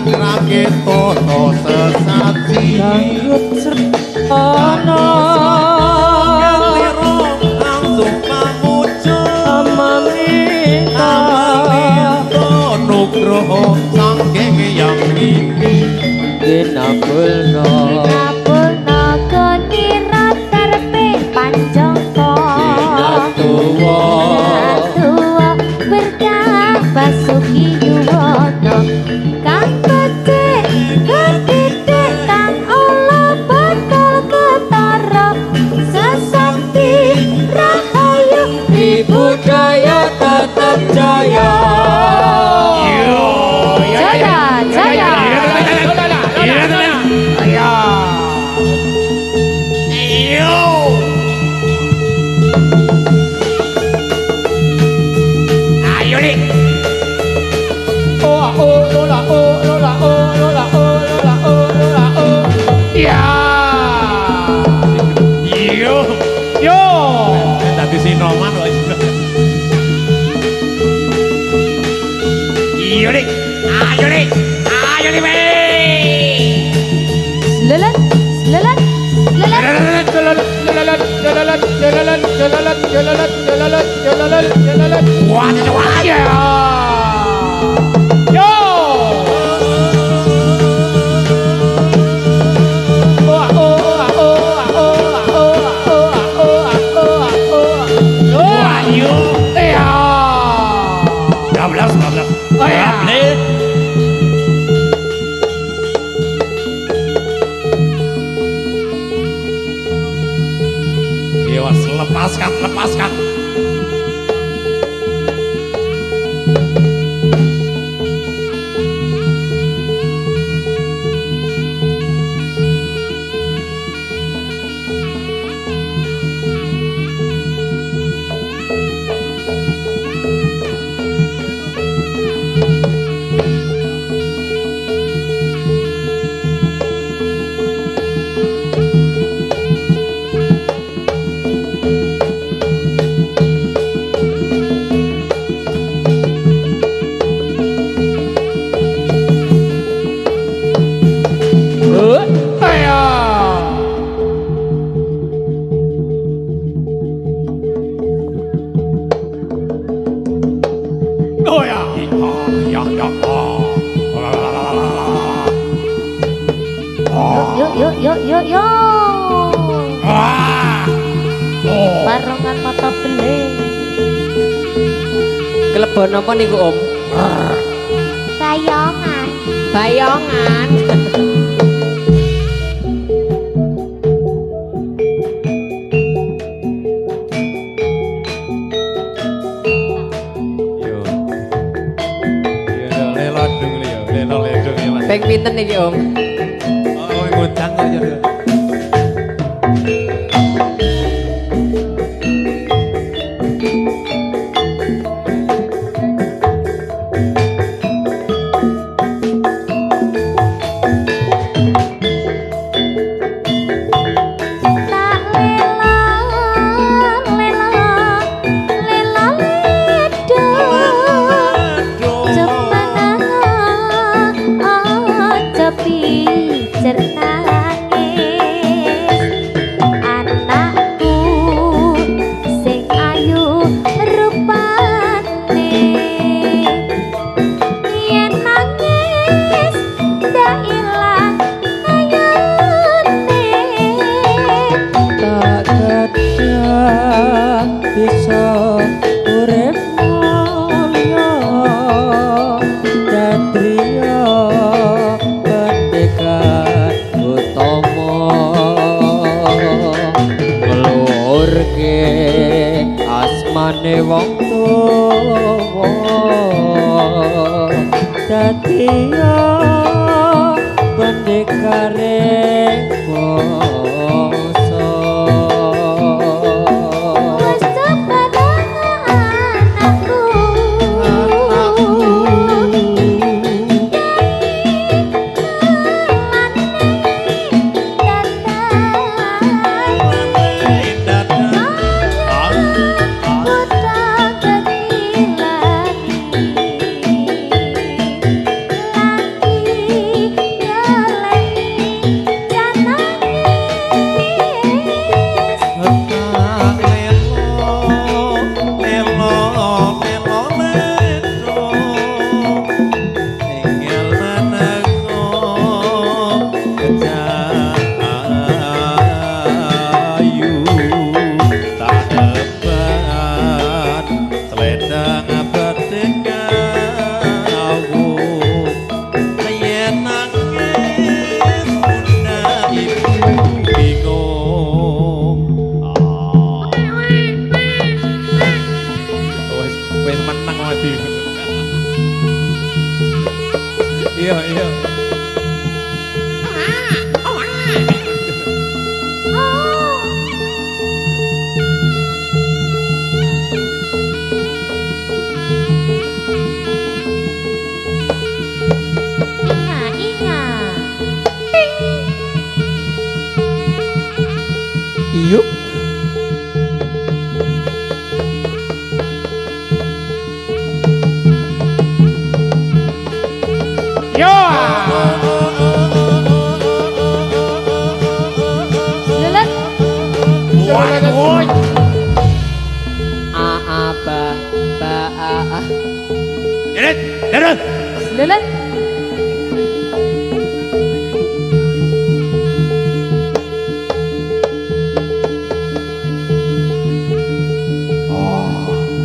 Ngrake toto sesaji Langgut sertana liro langsung pamuja amanita nugroho sangking yang ini dinabulna Nabulna genira terpe panjangka. tuwa Tua berkah basuki yuwono. Kang becik ketitik kang olah bakal ketara. Sesakti rahayu ibu daya tetap jaya. jaya. Ayo nih. Ya. Yo. Tadi Sinoman kok. Ayo nih. Ayo nih, weh. Lelet. Wah, ya. Yo. Wah, yo. Ya. 12. Oh, ya. Iya, lepaskan. Oh ya. Ya. Yo. Wah. Barongan mata beling. Kelebon apa niku Om? Sayongan. Bayangan. Yo. Yo lelot dulu yo. Lelot ya Mas. Peng pinten niki Om? Oh, ngundang aja. Tapi cernane iya pendekare poso Wes sepadang anakku Iya, iya. Yuk. Yo. Lelet. Woi. A a ba a a. Deret, deret. Lelet.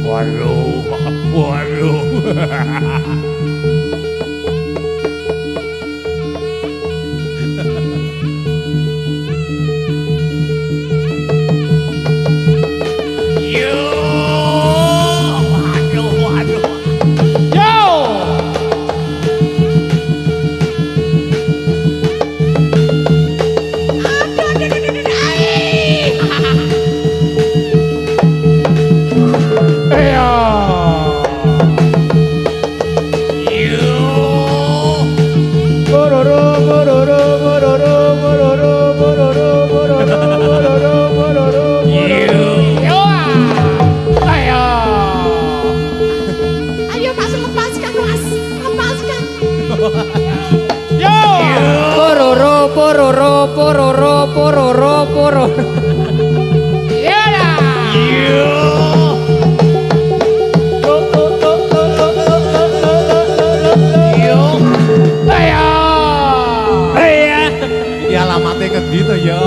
Waduh, waduh. Yo, waduh, waduh. Yo. Iya. Bororo, bororo, bororo, bororo, bororo, bororo, bororo, bororo, bororo. Yo. Ayo. Ayo Mas, lepaskan Mas, lepaskan. Yo. Pororo pororo pororo pororo pororo. Iya dah. Yo. Yo. Ayo. Iya. Ya alamatnya ke gitu ya.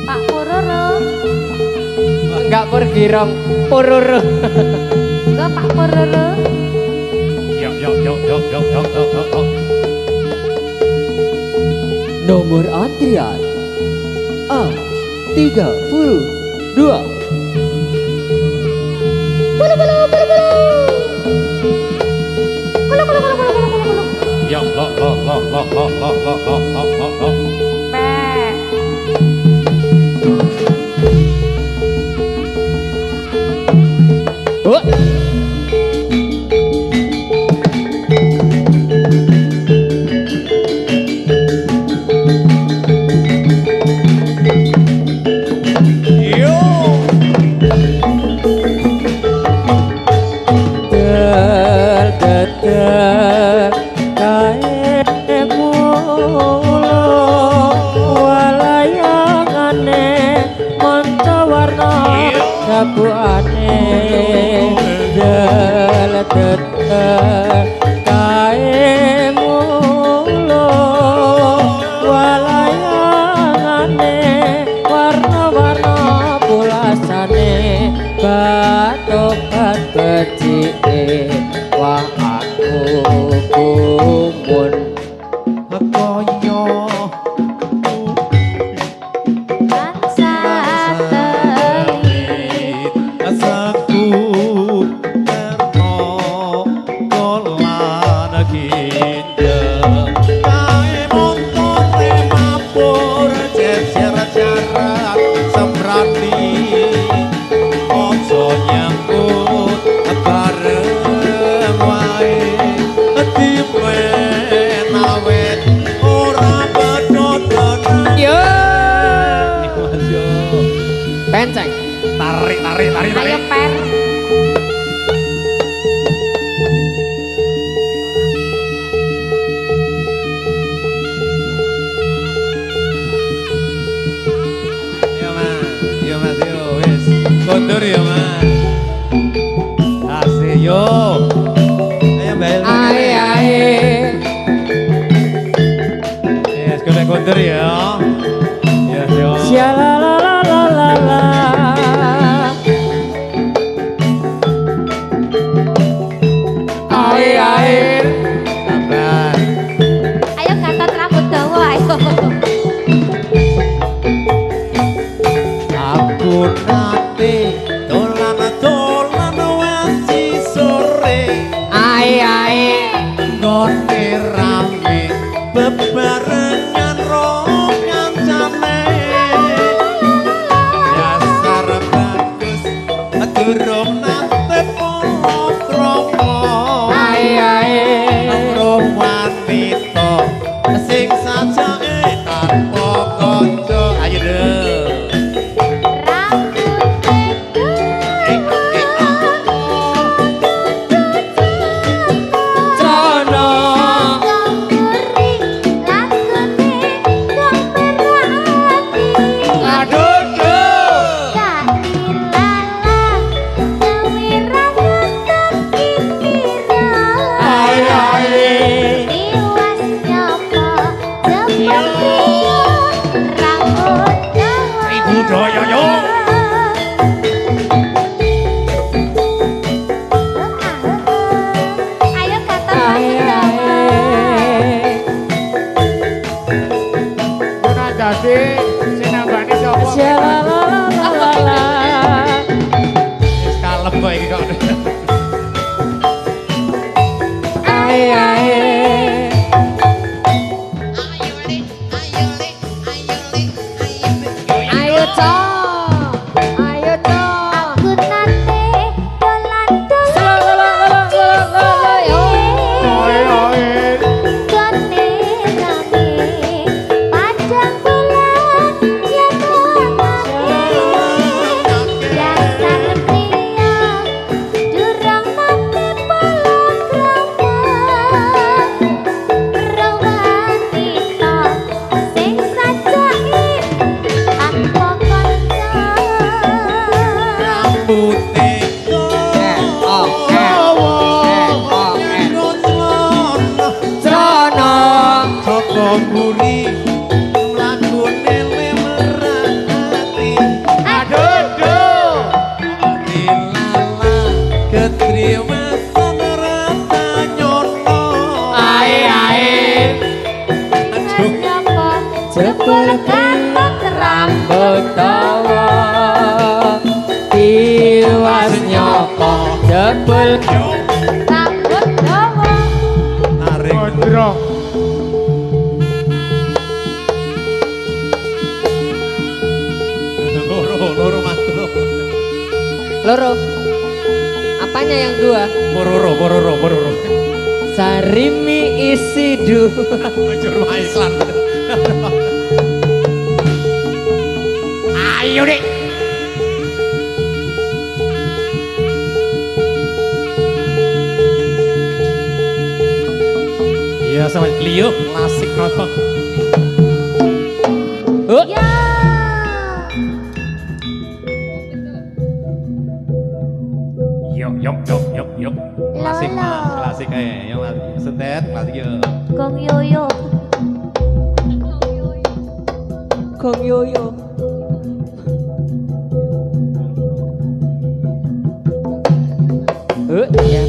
Pak Pororo. Enggak pergi rong pororo. Ke Pak Pororo. Yo, yo, yo, yo, yo, yo, yo, yo, yo. Nomor antrian A32. Yo, lo, lo, lo, lo, lo, lo, lo, lo, lo, lo, lo. Pek. Oh. Yo. air. Sabar. Ayo Gatot rambut dawa ayo. Aku nate dolan wanci sore. Ae. Ngone rame bebarengan roh kancane. Dasar bagus durung nate kromo. Ae. Roh wanita sing sajake tanpa kanca. Ayo deh. Loro. Apanya yang dua? Bororo. Sarimi isi du. Jurma Islam. Ayo deh. Iya sama Clio, klasik nonton. Ya. Yuk. Klasik mas, klasik kayak yang setet, klasik yuk. Gong yoyo. Kong yoyo. Ya.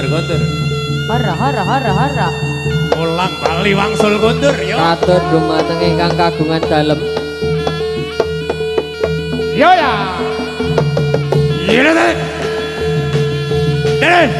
Gonter. Hara. Bola Bang Bali wangsul kundur yo. Katur dumateng ingkang kagungan dalem. Yo ya. Iya deh. Deh.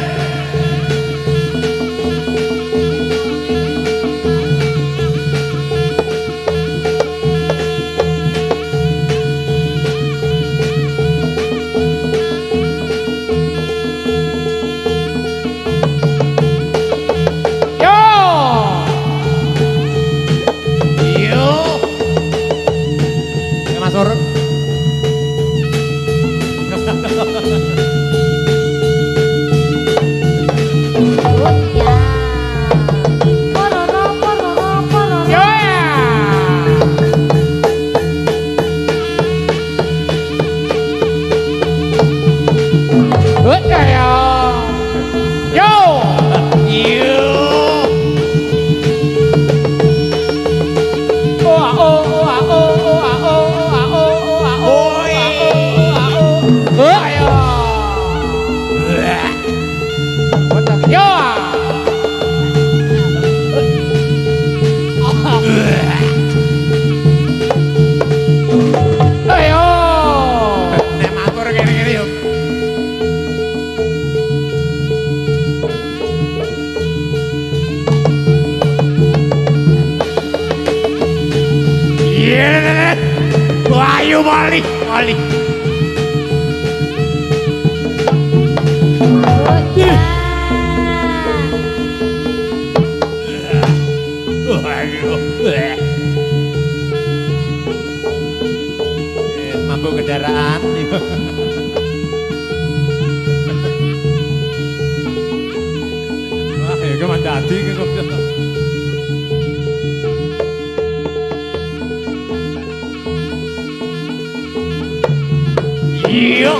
Ayo balik, balik. Mampu kendaraan. Wah, ya keman dadi gitu. Iya.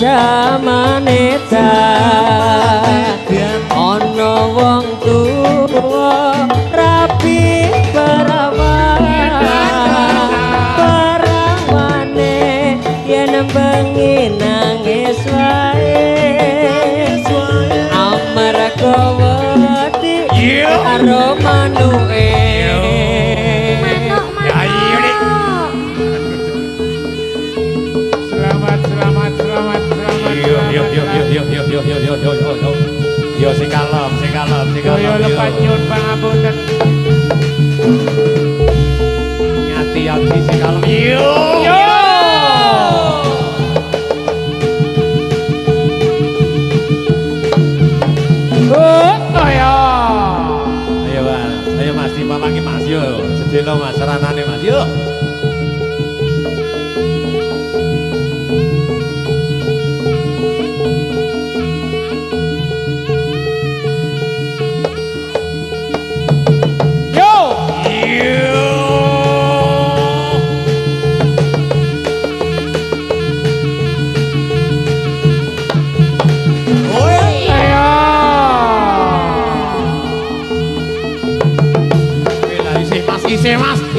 Jamane ana wong tuwa rapi parawane yen bengi nangis wae amarga wedi karo manuke. Yo sing kalem. Yo lepas nyun pangapunten. Ngati-ati sing kalem. Yo. Ayo Mas, ayo Mas dipalangi Mas yo. Sedelo Mas ranane Mas yo.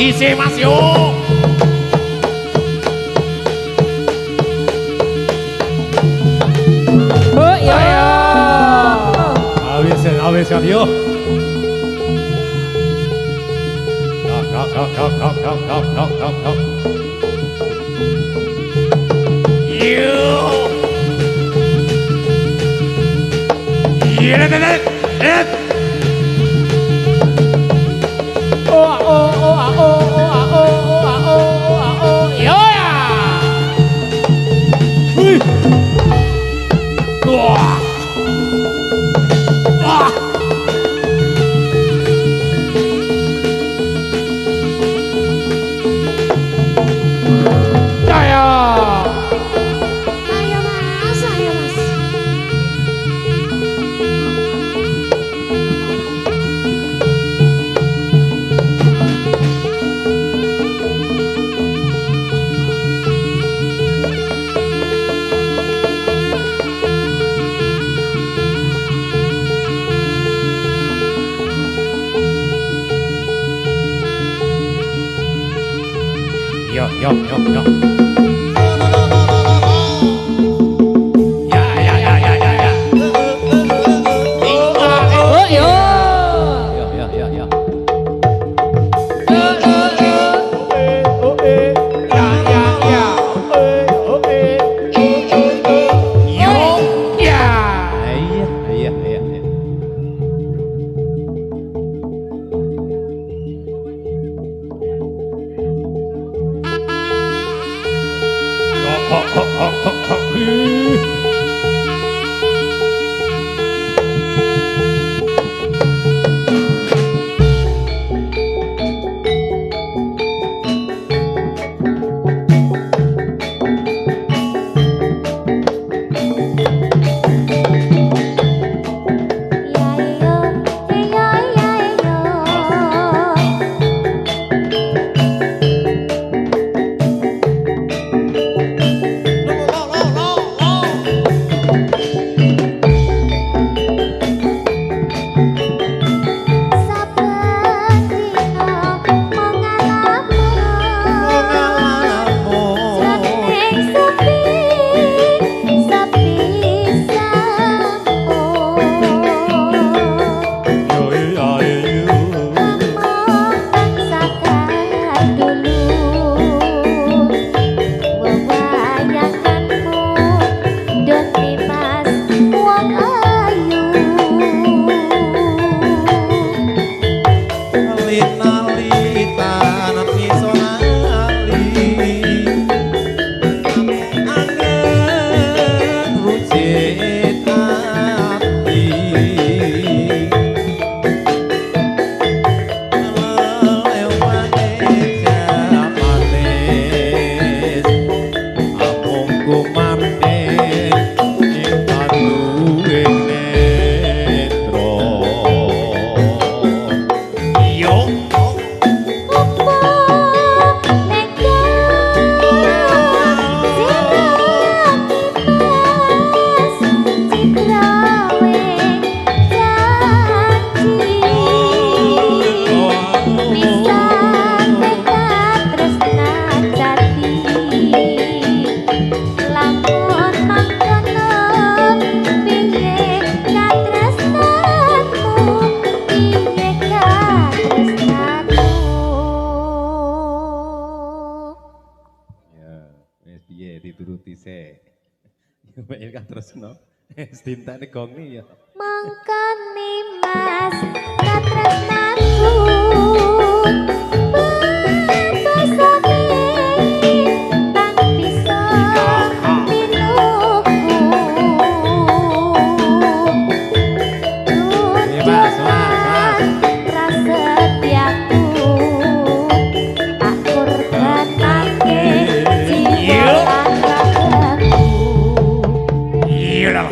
Isi Mas yo. Oh ya. Awis yo. Ayo mas, ayo mas. Yo. Ya. Oh yo. Ya. Iya. Mbak kan terus no. Stintane gongi ya. Mangkane Mas katresnanku bebasane tak bisa miluku. Mas. Prasetyaku tak korbanake jiwa lan ragaku. Iya.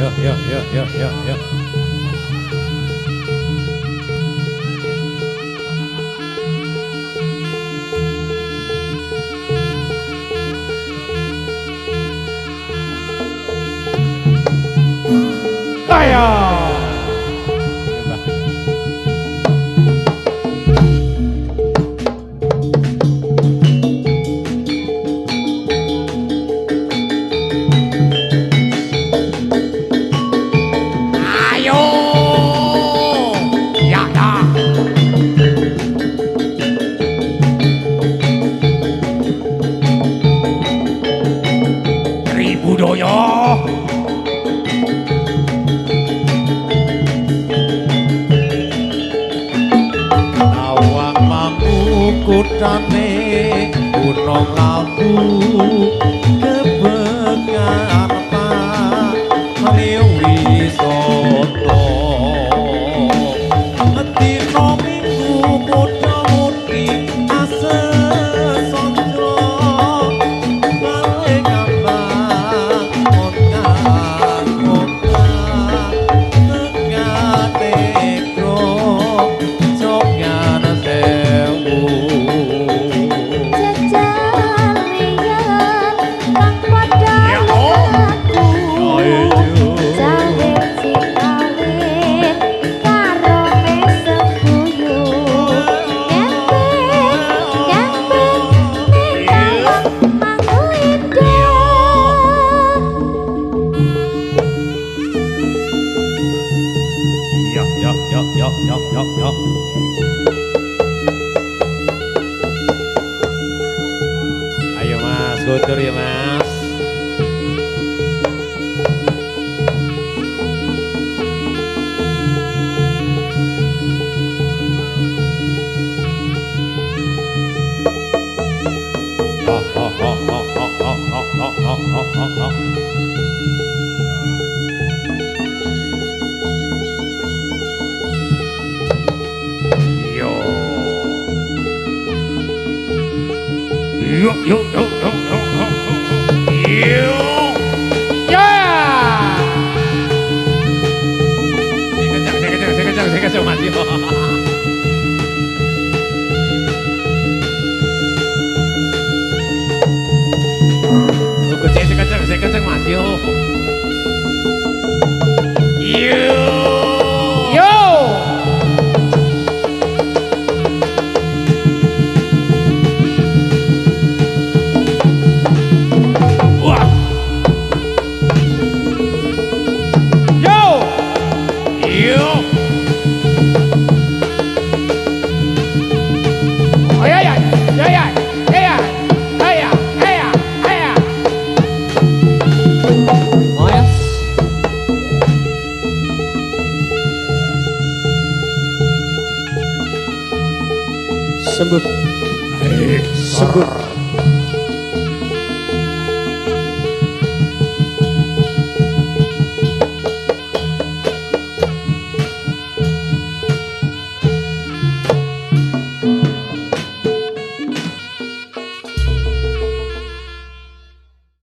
Yo. Ayo. Ayo. Ya, ya. Tribudaya. Awang mampu kutane gunung labu kebekan pak mriwi soto tino minggu muda mudi ase sondro bale gambang monga tegate kro jogana sewu Jejalian kang padha aku jahe cikawin karo mesem guyu nyemping ning mangku indah. Yo. Ayo Mas, Guntur ya Mas. Yo. Yo. Yo. Saya kencang Mas. Yo. Tunggu saya kencang Mas. Yo. Yo. Wah. Yo. Yo. Oh ya ya. Ya ya. Ya ya. Aya. Aya. Aya. Oh ya. Sembut. Sembut.